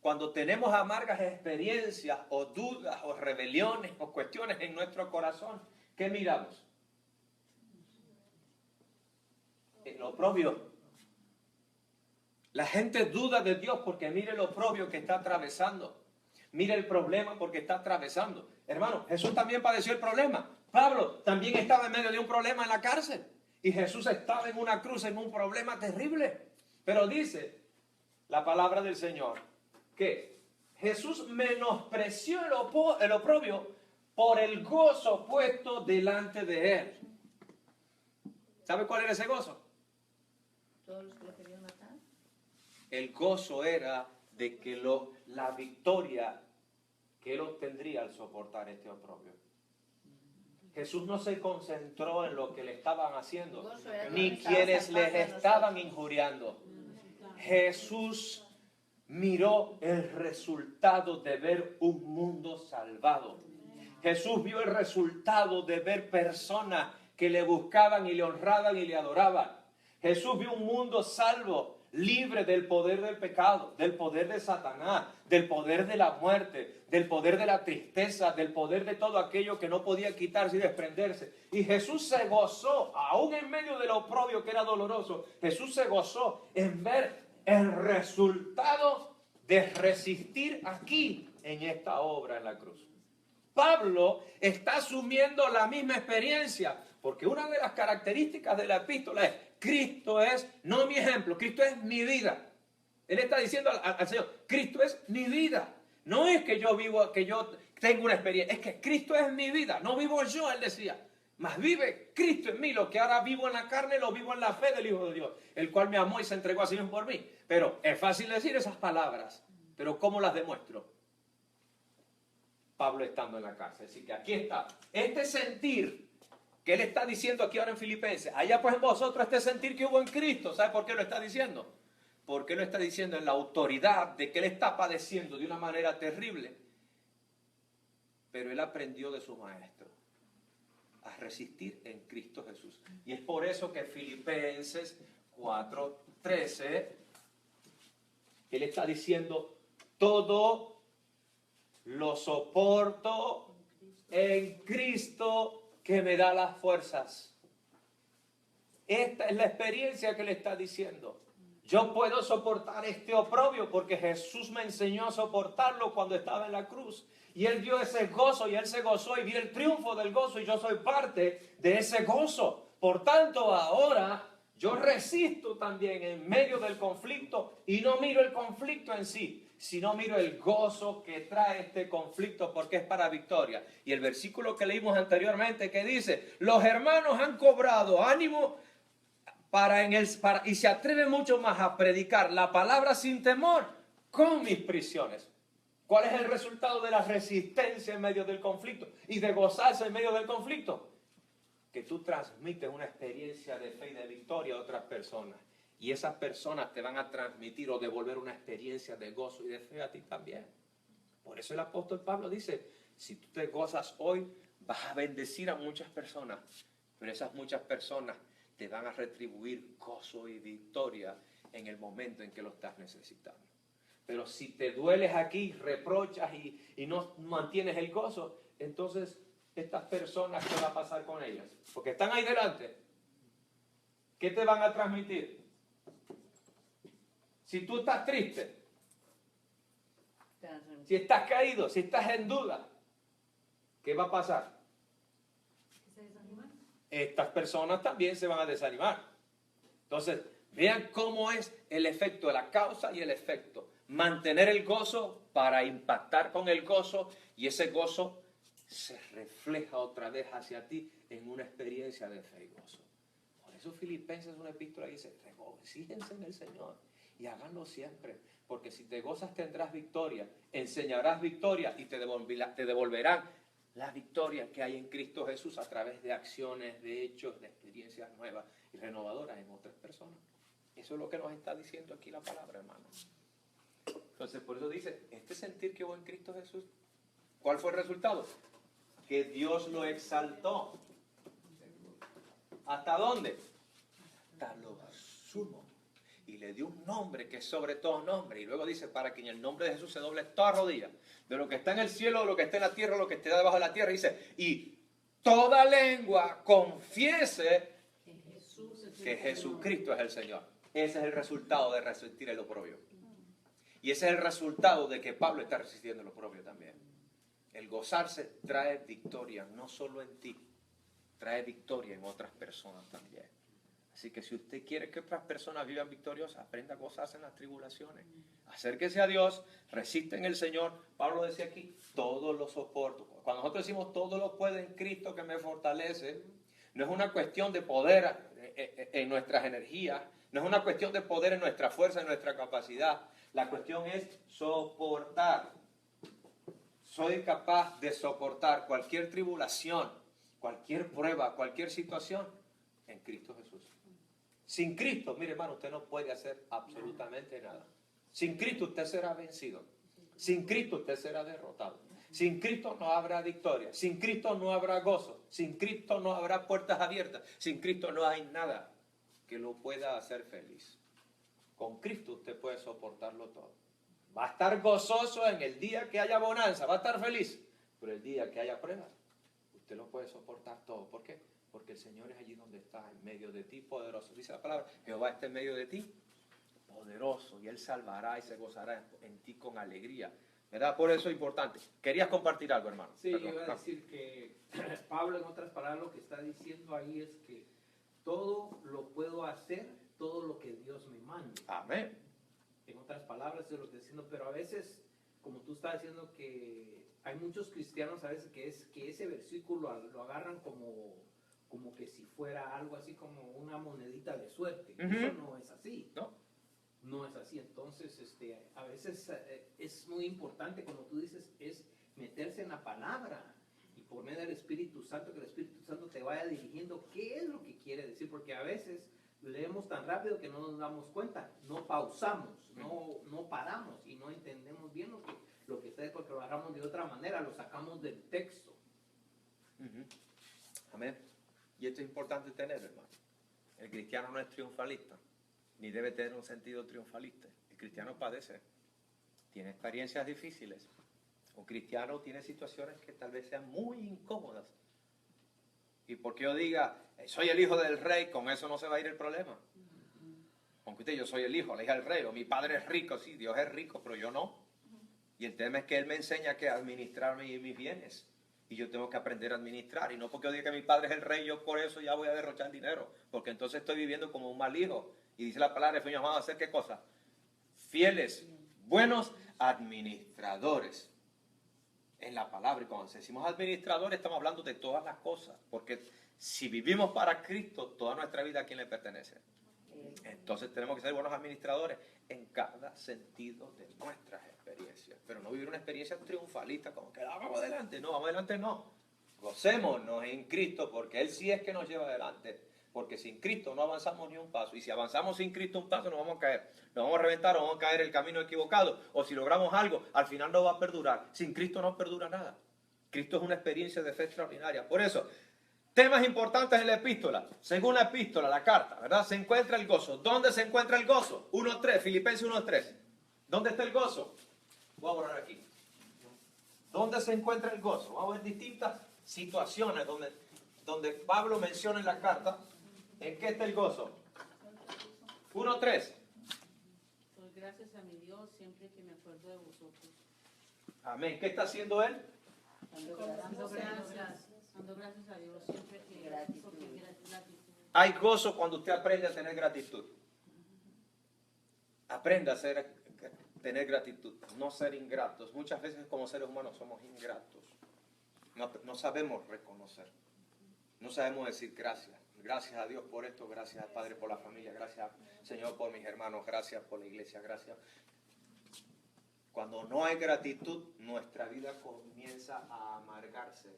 cuando tenemos amargas experiencias o dudas o rebeliones o cuestiones en nuestro corazón, ¿qué miramos? El oprobio. La gente duda de Dios porque mire el oprobio que está atravesando. Mire el problema porque está atravesando. Hermano, Jesús también padeció el problema. Pablo también estaba en medio de un problema en la cárcel. Y Jesús estaba en una cruz, en un problema terrible. Pero dice la palabra del Señor que Jesús menospreció el oprobio por el gozo puesto delante de él. ¿Sabe cuál era ese gozo? Todos los que lo querían matar. El gozo era de que la victoria que él obtendría al soportar este oprobio. Jesús no se concentró en lo que le estaban haciendo, ni quienes les estaban injuriando. Jesús miró el resultado de ver un mundo salvado. Jesús vio el resultado de ver personas que le buscaban y le honraban y le adoraban. Jesús vio un mundo salvo, libre del poder del pecado, del poder de Satanás, del poder de la muerte, del poder de la tristeza, del poder de todo aquello que no podía quitarse y desprenderse. Y Jesús se gozó, aún en medio del oprobio que era doloroso, Jesús se gozó en ver el resultado de resistir aquí en esta obra en la cruz. Pablo está asumiendo la misma experiencia, porque una de las características de la epístola es Cristo es, no mi ejemplo, Cristo es mi vida. Él está diciendo al Señor, Cristo es mi vida. No es que yo vivo, que yo tengo una experiencia, es que Cristo es mi vida. No vivo yo, él decía, mas vive Cristo en mí. Lo que ahora vivo en la carne, lo vivo en la fe del Hijo de Dios, el cual me amó y se entregó a sí mismo por mí. Pero es fácil decir esas palabras, pero ¿cómo las demuestro? Pablo estando en la cárcel. Así que aquí está, este sentir que él está diciendo aquí ahora en Filipenses, allá pues en vosotros este sentir que hubo en Cristo. ¿Sabe por qué lo está diciendo? Porque lo está diciendo en la autoridad de que él está padeciendo de una manera terrible. Pero él aprendió de su maestro a resistir en Cristo Jesús. Y es por eso que Filipenses 4:13, él está diciendo, todo lo soporto en Cristo que me da las fuerzas. Esta es la experiencia que le está diciendo. Yo puedo soportar este oprobio porque Jesús me enseñó a soportarlo cuando estaba en la cruz. Y él vio ese gozo y él se gozó y vio el triunfo del gozo y yo soy parte de ese gozo. Por tanto, ahora yo resisto también en medio del conflicto y no miro el conflicto en sí, sino miro el gozo que trae este conflicto porque es para victoria. Y el versículo que leímos anteriormente que dice, los hermanos han cobrado ánimo y se atreve mucho más a predicar la palabra sin temor con mis prisiones. ¿Cuál es el resultado de la resistencia en medio del conflicto y de gozarse en medio del conflicto? Que tú transmites una experiencia de fe y de victoria a otras personas. Y esas personas te van a transmitir o devolver una experiencia de gozo y de fe a ti también. Por eso el apóstol Pablo dice, si tú te gozas hoy, vas a bendecir a muchas personas. Pero esas muchas personas te van a retribuir gozo y victoria en el momento en que lo estás necesitando. Pero si te dueles aquí, reprochas y no mantienes el gozo, entonces estas personas, ¿qué va a pasar con ellas? Porque están ahí delante. ¿Qué te van a transmitir? Si tú estás triste, si estás caído, si estás en duda, ¿qué va a pasar? Estas personas también se van a desanimar. Entonces, vean cómo es el efecto, la causa y el efecto. Mantener el gozo para impactar con el gozo, y ese gozo se refleja otra vez hacia ti en una experiencia de fe y gozo. Por eso Filipenses es una epístola que dice, regocíjense en el Señor y háganlo siempre, porque si te gozas tendrás victoria, enseñarás victoria y te devolverán la victoria que hay en Cristo Jesús a través de acciones, de hechos, de experiencias nuevas y renovadoras en otras personas. Eso es lo que nos está diciendo aquí la palabra, hermanos. Entonces, por eso dice, este sentir que hubo en Cristo Jesús, ¿cuál fue el resultado? Que Dios lo exaltó. ¿Hasta dónde? Hasta lo sumo. Y le dio un nombre que es sobre todo nombre. Y luego dice, para que en el nombre de Jesús se doble toda rodilla. De lo que está en el cielo, de lo que está en la tierra, de lo que está debajo de la tierra. Dice, y toda lengua confiese que Jesucristo es el Señor. Ese es el resultado de resistir el oprobio. Y ese es el resultado de que Pablo está resistiendo el oprobio también. El gozarse trae victoria, no solo en ti, trae victoria en otras personas también. Así que si usted quiere que otras personas vivan victoriosas, aprenda a gozarse en las tribulaciones. Acérquese a Dios, resiste en el Señor. Pablo decía aquí, todo lo soporto. Cuando nosotros decimos todo lo puedo en Cristo que me fortalece, no es una cuestión de poder en nuestras energías, no es una cuestión de poder en nuestra fuerza, en nuestra capacidad. La cuestión es soportar. Soy capaz de soportar cualquier tribulación, cualquier prueba, cualquier situación en Cristo Jesús. Sin Cristo, mire hermano, usted no puede hacer absolutamente nada. Sin Cristo usted será vencido. Sin Cristo usted será derrotado. Sin Cristo no habrá victoria. Sin Cristo no habrá gozo. Sin Cristo no habrá puertas abiertas. Sin Cristo no hay nada que lo pueda hacer feliz. Con Cristo usted puede soportarlo todo. Va a estar gozoso en el día que haya bonanza, va a estar feliz. Pero el día que haya pruebas, usted lo puede soportar todo. ¿Por qué? Porque el Señor es allí donde está, en medio de ti, poderoso. Dice la palabra, Jehová está en medio de ti, poderoso. Y Él salvará y se gozará en ti con alegría. ¿Verdad? Por eso es importante. ¿Querías compartir algo, hermano? Sí, Perdón. iba a decir que Pablo, en otras palabras, lo que está diciendo ahí es que todo lo puedo hacer, todo lo que Dios me mande. Amén. En otras palabras, eso es lo que estoy diciendo, pero a veces, como tú estás diciendo, que hay muchos cristianos a veces que ese versículo lo agarran como que si fuera algo así como una monedita de suerte. Eso no es así. No es así. Entonces, a veces es muy importante, como tú dices, es meterse en la palabra y por medio del Espíritu Santo, que el Espíritu Santo te vaya dirigiendo qué es lo que quiere decir, porque a veces leemos tan rápido que no nos damos cuenta, no pausamos, no paramos y no entendemos bien lo que está ahí, porque lo agarramos de otra manera, lo sacamos del texto. Amén. Y esto es importante tener, hermano. El cristiano no es triunfalista, ni debe tener un sentido triunfalista. El cristiano padece, tiene experiencias difíciles. Un cristiano tiene situaciones que tal vez sean muy incómodas. Y porque yo diga, soy el hijo del rey, con eso no se va a ir el problema. Aunque usted, yo soy el hijo, la hija del rey, o mi padre es rico, sí, Dios es rico, pero yo no. Y el tema es que Él me enseña que administrar mis bienes. Y yo tengo que aprender a administrar. Y no porque yo diga que mi padre es el rey, yo por eso ya voy a derrochar dinero. Porque entonces estoy viviendo como un mal hijo. Y dice la palabra, fuimos llamados a hacer ¿qué cosa? Fieles, buenos administradores. En la palabra, y cuando decimos administradores estamos hablando de todas las cosas, porque si vivimos para Cristo, toda nuestra vida, ¿a quién le pertenece? Entonces tenemos que ser buenos administradores en cada sentido de nuestras experiencias. Pero no vivir una experiencia triunfalista, como que vamos adelante. No, vamos adelante no. Gocémonos en Cristo porque Él sí es que nos lleva adelante. Porque sin Cristo no avanzamos ni un paso. Y si avanzamos sin Cristo un paso, nos vamos a caer. Nos vamos a reventar o vamos a caer en el camino equivocado. O si logramos algo, al final no va a perdurar. Sin Cristo no perdura nada. Cristo es una experiencia de fe extraordinaria. Por eso, temas importantes en la epístola. Según la epístola, la carta, ¿verdad? Se encuentra el gozo. ¿Dónde se encuentra el gozo? 1.3, Filipenses 1.3. ¿Dónde está el gozo? Voy a borrar aquí. ¿Dónde se encuentra el gozo? Vamos a ver distintas situaciones donde Pablo menciona en la carta en qué está el gozo. 1.3. Doy gracias a mi Dios siempre que me acuerdo de vosotros. Amén. ¿Qué está haciendo él? Dando gracias a Dios siempre que Gratitud. porque gratitud. Hay gozo cuando usted aprende a tener gratitud. Aprenda a tener gratitud, no ser ingratos. Muchas veces como seres humanos somos ingratos. No sabemos reconocer. No sabemos decir gracias. Gracias a Dios por esto, gracias al Padre por la familia, gracias Señor por mis hermanos, gracias por la iglesia, gracias. Cuando no hay gratitud, nuestra vida comienza a amargarse.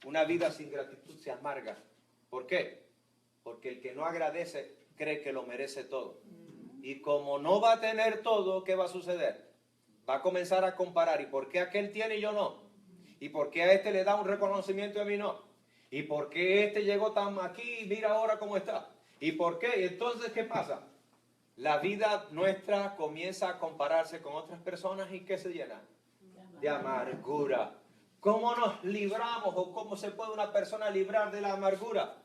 Una vida sin gratitud se amarga. ¿Por qué? Porque el que no agradece cree que lo merece todo. Y como no va a tener todo, ¿qué va a suceder? Va a comenzar a comparar. ¿Y por qué aquel tiene y yo no? ¿Y por qué a este le da un reconocimiento y a mí no? ¿Y por qué este llegó tan aquí y mira ahora cómo está? ¿Y por qué? ¿Y entonces qué pasa? La vida nuestra comienza a compararse con otras personas y ¿qué se llena? De amargura. ¿Cómo nos libramos o cómo se puede una persona librar de la amargura?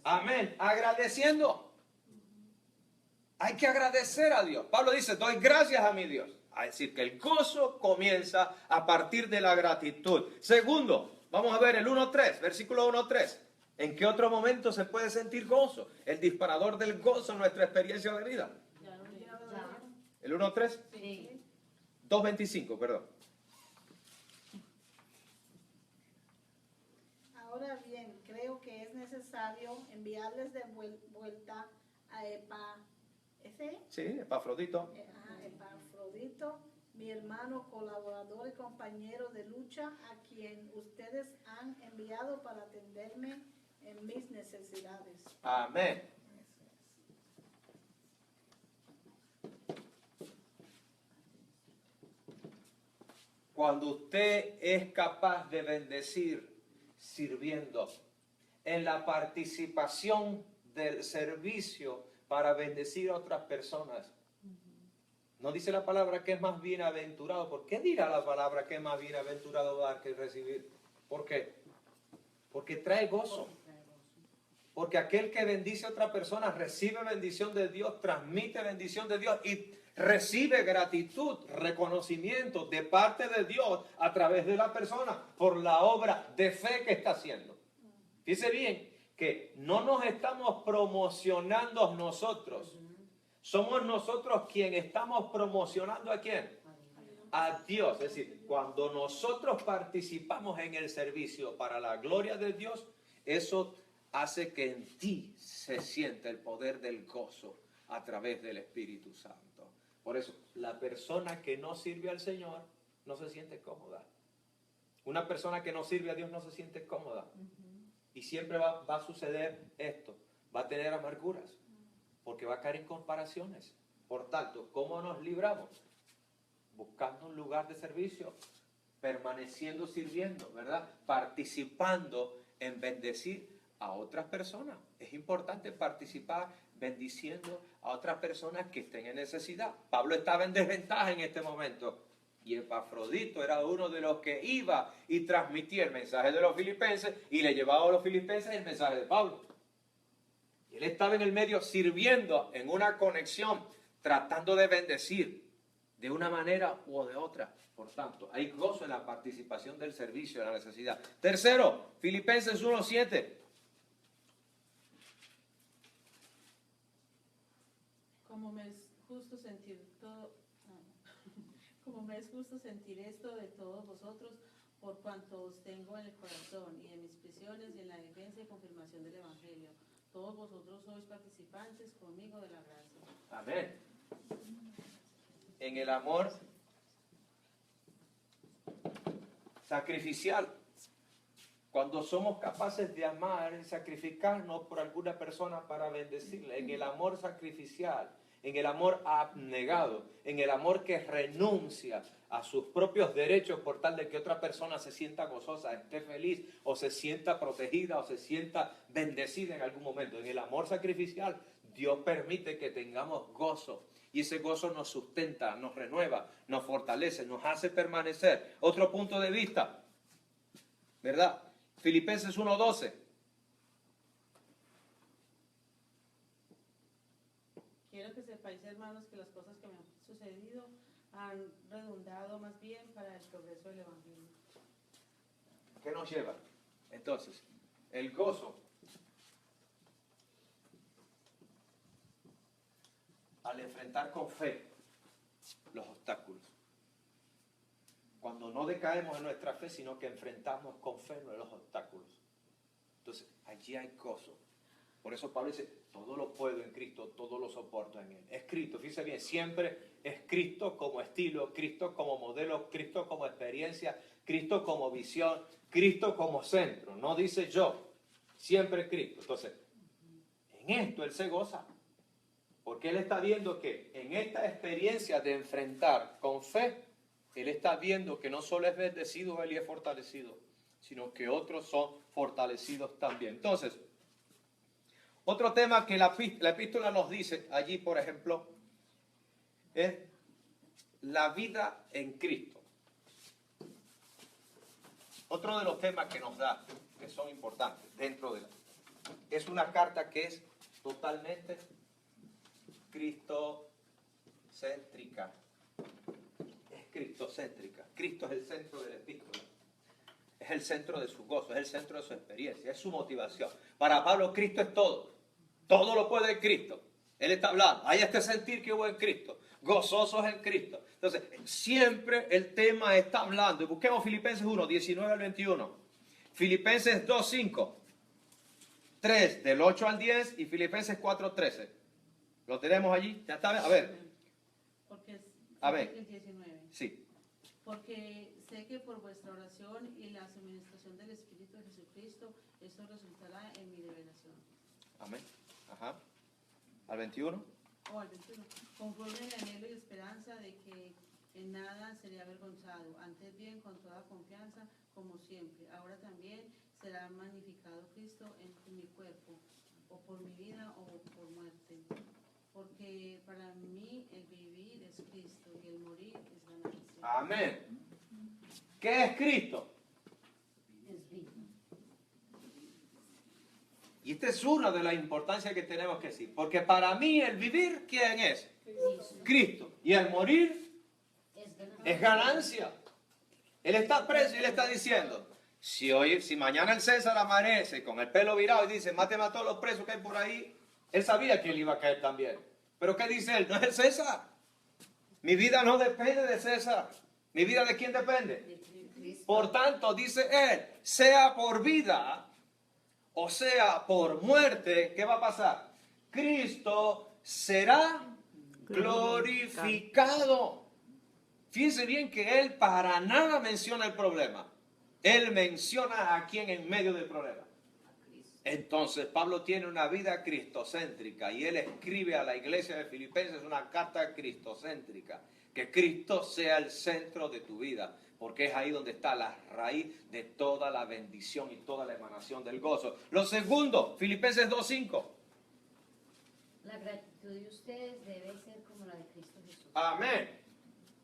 Amén. Agradeciendo. Hay que agradecer a Dios. Pablo dice, doy gracias a mi Dios. A decir que el gozo comienza a partir de la gratitud. Segundo, vamos a ver el 1.3, versículo 1.3. ¿En qué otro momento se puede sentir gozo? El disparador del gozo en nuestra experiencia de vida. ¿El 1.3? Sí. 2.25, perdón. Ahora bien, creo que es necesario enviarles de vuelta a Epafrodito. Epafrodito, mi hermano, colaborador y compañero de lucha, a quien ustedes han enviado para atenderme en mis necesidades. Amén. Cuando usted es capaz de bendecir sirviendo, en la participación del servicio para bendecir a otras personas, no dice la palabra que es más bienaventurado. ¿Por qué dirá la palabra que es más bienaventurado dar que recibir? ¿Por qué? Porque trae gozo. Porque aquel que bendice a otra persona recibe bendición de Dios, transmite bendición de Dios y recibe gratitud, reconocimiento de parte de Dios a través de la persona por la obra de fe que está haciendo. Fíjese bien que no nos estamos promocionando nosotros. Somos nosotros quienes estamos promocionando ¿a quién? A Dios. Es decir, cuando nosotros participamos en el servicio para la gloria de Dios, eso hace que en ti se sienta el poder del gozo a través del Espíritu Santo. Por eso, la persona que no sirve al Señor no se siente cómoda. Una persona que no sirve a Dios no se siente cómoda. Y siempre va a suceder esto. Va a tener amarguras. Porque va a caer en comparaciones. Por tanto, ¿cómo nos libramos? Buscando un lugar de servicio. Permaneciendo sirviendo, ¿verdad? Participando en bendecir a otras personas. Es importante participar bendiciendo a otras personas que estén en necesidad. Pablo estaba en desventaja en este momento. Y Epafrodito era uno de los que iba y transmitía el mensaje de los filipenses y le llevaba a los filipenses el mensaje de Pablo. Y él estaba en el medio sirviendo en una conexión, tratando de bendecir de una manera u de otra. Por tanto, hay gozo en la participación del servicio, en la necesidad. Tercero, Filipenses 1:7. Como me es justo sentir esto de todos vosotros, por cuanto os tengo en el corazón y en mis prisiones y en la defensa y confirmación del Evangelio. Todos vosotros sois participantes conmigo de la gracia. Amén. En el amor sacrificial, cuando somos capaces de amar y sacrificarnos por alguna persona para bendecirla, en el amor sacrificial, en el amor abnegado, en el amor que renuncia a sus propios derechos por tal de que otra persona se sienta gozosa, esté feliz, o se sienta protegida, o se sienta bendecida en algún momento. En el amor sacrificial, Dios permite que tengamos gozo, y ese gozo nos sustenta, nos renueva, nos fortalece, nos hace permanecer. Otro punto de vista, ¿verdad? Filipenses 1:12. Quiero que sepáis, hermanos, que las cosas que me han sucedido han redundado más bien para el progreso del Evangelio. ¿Qué nos lleva? Entonces, el gozo al enfrentar con fe los obstáculos. Cuando no decaemos en nuestra fe, sino que enfrentamos con fe los obstáculos. Entonces, allí hay gozo. Por eso Pablo dice, todo lo puedo en Cristo, todo lo soporto en Él. Es Cristo, fíjese bien, siempre es Cristo como estilo, Cristo como modelo, Cristo como experiencia, Cristo como visión, Cristo como centro. No dice yo, siempre Cristo. Entonces, en esto Él se goza. Porque Él está viendo que en esta experiencia de enfrentar con fe, Él está viendo que no solo es bendecido Él y es fortalecido, sino que otros son fortalecidos también. Entonces, otro tema que la epístola nos dice allí, por ejemplo, es la vida en Cristo. Otro de los temas que nos da, que son importantes dentro de la... Es una carta que es totalmente cristocéntrica. Es cristocéntrica. Cristo es el centro de la epístola. Es el centro de su gozo, es el centro de su experiencia, es su motivación. Para Pablo, Cristo es todo. Todo lo puede en Cristo. Él está hablando. Hay este sentir que hubo en Cristo. Gozosos en Cristo. Entonces, siempre el tema está hablando. Y busquemos Filipenses 1, 19 al 21. Filipenses 2, 5. 3, del 8 al 10. Y Filipenses 4, 13. ¿Lo tenemos allí? ¿Ya está? A ver. Porque es A ver. el 19. Sí. Porque sé que por vuestra oración y la suministración del Espíritu de Jesucristo, esto resultará en mi revelación. Amén. Ajá. Al 21. O al 21. Conforme el anhelo y esperanza de que en nada seré avergonzado, antes bien con toda confianza, como siempre. Ahora también será magnificado Cristo en mi cuerpo, o por mi vida o por muerte. Porque para mí el vivir es Cristo y el morir es ganancia. Amén. ¿Qué es Cristo? Es vida. Y esta es una de las importancias que tenemos que decir. Porque para mí el vivir, ¿quién es? Cristo. Y el morir es ganancia. Él está preso y le está diciendo, si mañana el César amanece con el pelo virado y dice, máteme a todos los presos que hay por ahí, él sabía que él iba a caer también. Pero ¿qué dice él? No es el César. Mi vida no depende de César. ¿Mi vida de quién depende? Por tanto, dice él, sea por vida o sea por muerte, ¿qué va a pasar? Cristo será glorificado. Fíjense bien que él para nada menciona el problema. Él menciona a quién en medio del problema. Entonces Pablo tiene una vida cristocéntrica y él escribe a la iglesia de Filipenses una carta cristocéntrica. Que Cristo sea el centro de tu vida, porque es ahí donde está la raíz de toda la bendición y toda la emanación del gozo. Lo segundo, Filipenses 2:5. La gratitud de ustedes debe ser como la de Cristo Jesús. Amén.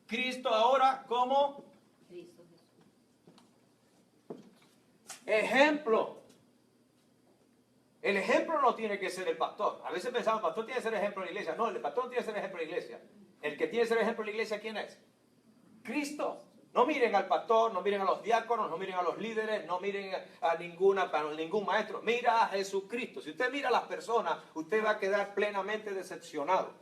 Cristo ahora como Cristo Jesús. ejemplo. El ejemplo no tiene que ser el pastor. A veces pensamos, el pastor tiene que ser ejemplo en la iglesia. No, el pastor no tiene que ser ejemplo en la iglesia. El que tiene que ser ejemplo en la iglesia, ¿quién es? Cristo. No miren al pastor, no miren a los diáconos, no miren a los líderes, no miren a ningún maestro. Mira a Jesucristo. Si usted mira a las personas, usted va a quedar plenamente decepcionado.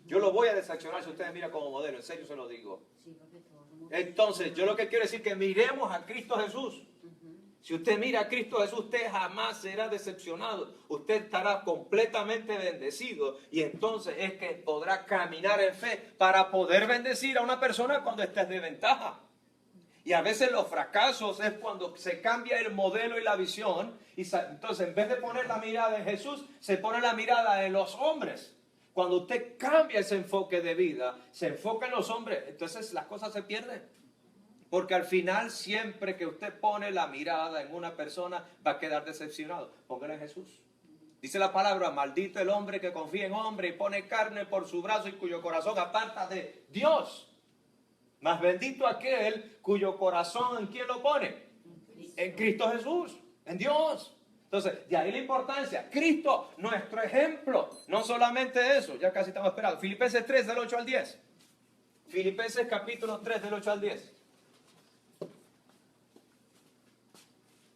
Yo lo voy a decepcionar si usted me mira como modelo, en serio se lo digo. Sí, porque todos somos Entonces, yo lo que quiero decir es que miremos a Cristo Jesús. Si usted mira a Cristo Jesús, usted jamás será decepcionado. Usted estará completamente bendecido. Y entonces es que podrá caminar en fe para poder bendecir a una persona cuando esté de ventaja. Y a veces los fracasos es cuando se cambia el modelo y la visión. Y entonces en vez de poner la mirada en Jesús, se pone la mirada en los hombres. Cuando usted cambia ese enfoque de vida, se enfoca en los hombres, entonces las cosas se pierden. Porque al final, siempre que usted pone la mirada en una persona, va a quedar decepcionado. Póngale en Jesús. Dice la palabra, maldito el hombre que confía en hombre y pone carne por su brazo y cuyo corazón aparta de Dios. Más bendito aquel cuyo corazón, ¿en quién lo pone? En Cristo Jesús, en Dios. Entonces, de ahí la importancia. Cristo, nuestro ejemplo. No solamente eso, ya casi estamos esperando. Filipenses 3, del 8 al 10. Filipenses capítulo 3, del 8 al 10.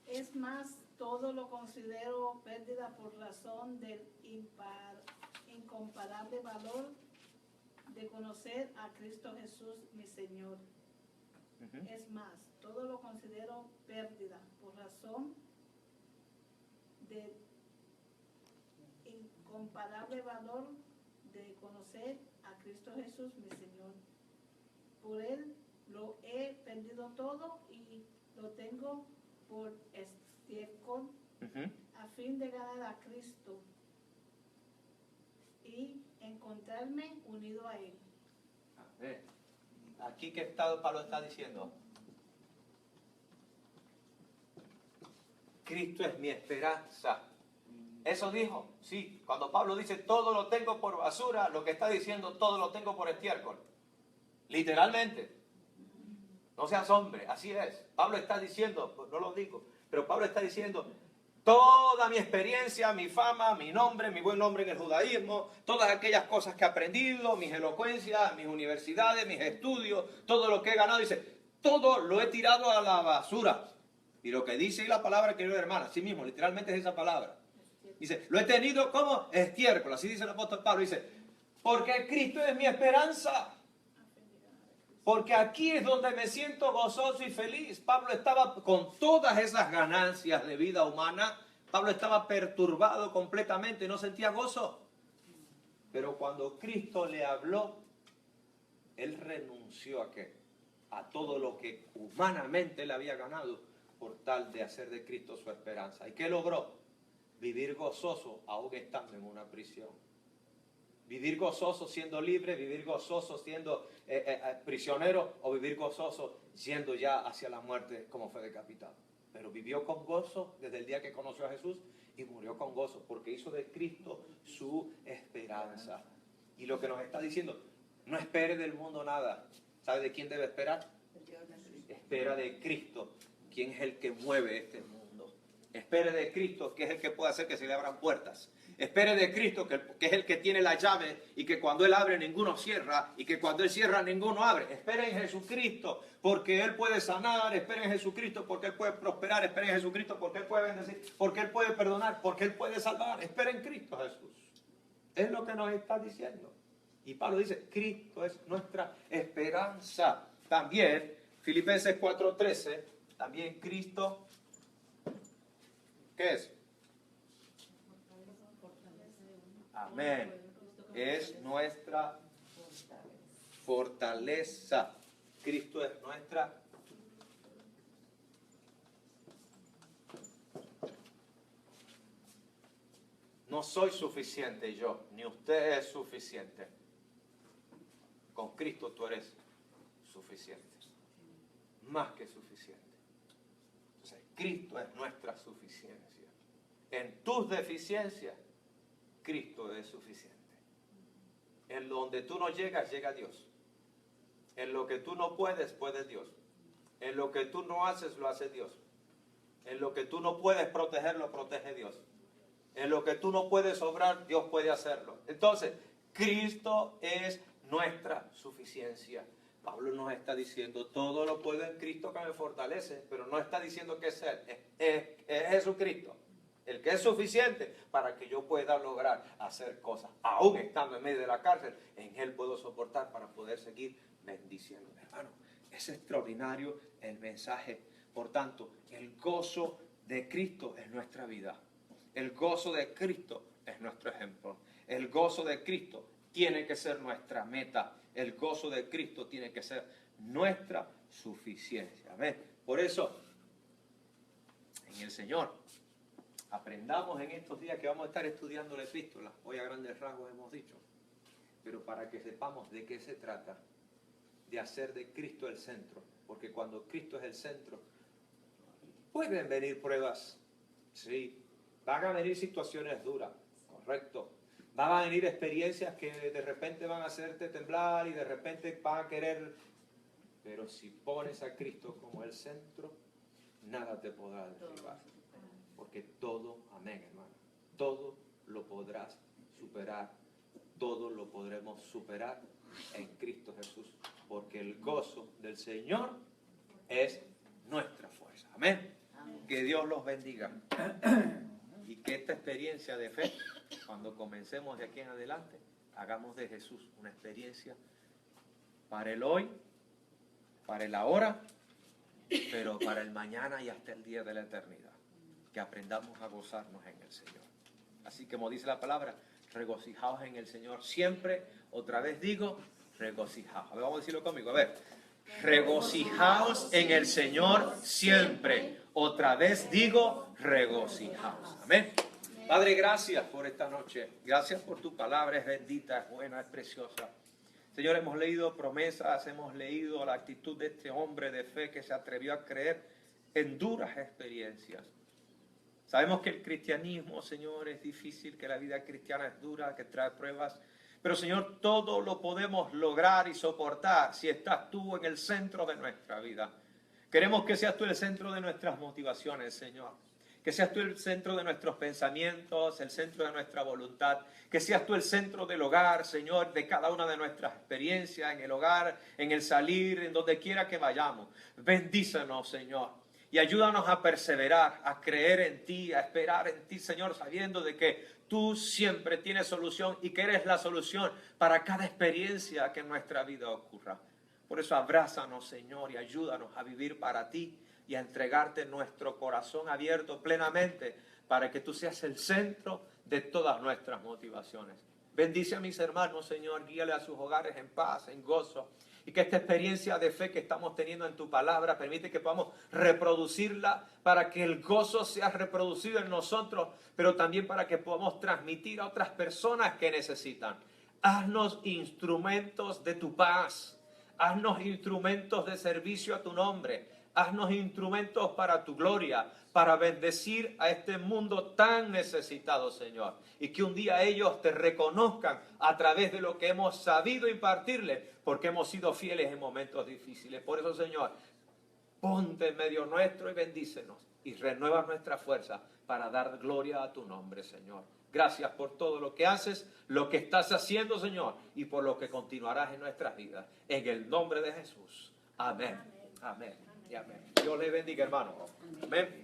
Es más, todo lo considero pérdida por razón del incomparable valor de conocer a Cristo Jesús, mi Señor. Es más, todo lo considero pérdida por razón del incomparable valor de conocer a Cristo Jesús, mi Señor. Por Él lo he perdido todo y lo tengo por estiércol, a fin de ganar a Cristo y encontrarme unido a Él. Aquí que Pablo está diciendo, Cristo es mi esperanza. Eso dijo, sí. Cuando Pablo dice todo lo tengo por basura, lo que está diciendo todo lo tengo por estiércol. Literalmente. No seas hombre, así es. Pablo está diciendo, no lo digo, pero Pablo está diciendo, toda mi experiencia, mi fama, mi nombre, mi buen nombre en el judaísmo, todas aquellas cosas que he aprendido, mis elocuencias, mis universidades, mis estudios, todo lo que he ganado, dice, todo lo he tirado a la basura. Y lo que dice la palabra, querido hermano, así mismo, literalmente es esa palabra. Dice, lo he tenido como estiércol, así dice el apóstol Pablo, dice, porque Cristo es mi esperanza. Porque aquí es donde me siento gozoso y feliz. Pablo estaba con todas esas ganancias de vida humana. Pablo estaba perturbado completamente, no sentía gozo. Pero cuando Cristo le habló, él renunció a qué? A todo lo que humanamente él había ganado por tal de hacer de Cristo su esperanza. ¿Y qué logró? Vivir gozoso aún estando en una prisión. Vivir gozoso siendo libre, vivir gozoso siendo prisionero o vivir gozoso siendo ya hacia la muerte como fue decapitado. Pero vivió con gozo desde el día que conoció a Jesús y murió con gozo porque hizo de Cristo su esperanza. Y lo que nos está diciendo, no espere del mundo nada. ¿Sabe de quién debe esperar? Espera de Cristo, quien es el que mueve este mundo. Espere de Cristo, que es el que puede hacer que se le abran puertas. Espere de Cristo, que es el que tiene la llave y que cuando Él abre ninguno cierra y que cuando Él cierra ninguno abre. Espere en Jesucristo porque Él puede sanar. Espere en Jesucristo porque Él puede prosperar. Espere en Jesucristo porque Él puede bendecir, porque Él puede perdonar, porque Él puede salvar. Espere en Cristo Jesús. Es lo que nos está diciendo. Y Pablo dice, Cristo es nuestra esperanza. También, Filipenses 4:13, también Cristo, ¿qué es? Amén. Es nuestra fortaleza. Cristo es nuestra. No soy suficiente yo, ni usted es suficiente. Con Cristo tú eres suficiente. Más que suficiente. Entonces, Cristo es nuestra suficiencia. En tus deficiencias, Cristo es suficiente. En donde tú no llegas, llega Dios. En lo que tú no puedes, puede Dios. En lo que tú no haces, lo hace Dios. En lo que tú no puedes proteger, lo protege Dios. En lo que tú no puedes obrar, Dios puede hacerlo. Entonces, Cristo es nuestra suficiencia. Pablo nos está diciendo, todo lo puedo en Cristo que me fortalece, pero no está diciendo que es Él, es Jesucristo. El que es suficiente para que yo pueda lograr hacer cosas, aún estando en medio de la cárcel, en Él puedo soportar para poder seguir bendiciendo. Hermano, Es extraordinario el mensaje. Por tanto, el gozo de Cristo es nuestra vida. El gozo de Cristo es nuestro ejemplo. El gozo de Cristo tiene que ser nuestra meta. El gozo de Cristo tiene que ser nuestra suficiencia. Amén. Por eso, en el Señor, aprendamos en estos días que vamos a estar estudiando la epístola. Hoy a grandes rasgos hemos dicho. Pero para que sepamos de qué se trata, de hacer de Cristo el centro. Porque cuando Cristo es el centro, pueden venir pruebas, sí. Van a venir situaciones duras, correcto. Van a venir experiencias que de repente van a hacerte temblar y de repente van a querer. Pero si pones a Cristo como el centro, nada te podrá derribar. Porque todo, amén, hermano, todo lo podrás superar. Todo lo podremos superar en Cristo Jesús. Porque el gozo del Señor es nuestra fuerza. Amén. Que Dios los bendiga. Y que esta experiencia de fe, cuando comencemos de aquí en adelante, hagamos de Jesús una experiencia para el hoy, para el ahora, pero para el mañana y hasta el día de la eternidad. Que aprendamos a gozarnos en el Señor. Así como dice la palabra, regocijaos en el Señor siempre. Otra vez digo, regocijaos. A ver, vamos a decirlo conmigo. A ver, regocijaos en el Señor siempre. Otra vez digo, regocijaos. Amén. Padre, gracias por esta noche. Gracias por tu palabra. Es bendita, es buena, es preciosa. Señor, hemos leído promesas, hemos leído la actitud de este hombre de fe que se atrevió a creer en duras experiencias. Sabemos que el cristianismo, Señor, es difícil, que la vida cristiana es dura, que trae pruebas. Pero, Señor, todo lo podemos lograr y soportar si estás tú en el centro de nuestra vida. Queremos que seas tú el centro de nuestras motivaciones, Señor. Que seas tú el centro de nuestros pensamientos, el centro de nuestra voluntad. Que seas tú el centro del hogar, Señor, de cada una de nuestras experiencias, en el hogar, en el salir, en donde quiera que vayamos. Bendícenos, Señor. Y ayúdanos a perseverar, a creer en ti, a esperar en ti, Señor, sabiendo de que tú siempre tienes solución y que eres la solución para cada experiencia que en nuestra vida ocurra. Por eso abrázanos, Señor, y ayúdanos a vivir para ti y a entregarte nuestro corazón abierto plenamente para que tú seas el centro de todas nuestras motivaciones. Bendice a mis hermanos, Señor, guíale a sus hogares en paz, en gozo. Y que esta experiencia de fe que estamos teniendo en tu palabra permite que podamos reproducirla para que el gozo sea reproducido en nosotros, pero también para que podamos transmitir a otras personas que necesitan. Haznos instrumentos de tu paz. Haznos instrumentos de servicio a tu nombre. Haznos instrumentos para tu gloria, para bendecir a este mundo tan necesitado, Señor. Y que un día ellos te reconozcan a través de lo que hemos sabido impartirles, porque hemos sido fieles en momentos difíciles. Por eso, Señor, ponte en medio nuestro y bendícenos. Y renueva nuestra fuerza para dar gloria a tu nombre, Señor. Gracias por todo lo que haces, lo que estás haciendo, Señor, y por lo que continuarás en nuestras vidas. En el nombre de Jesús. Amén. Amén. Y amén. Dios le bendiga, hermano. Amén.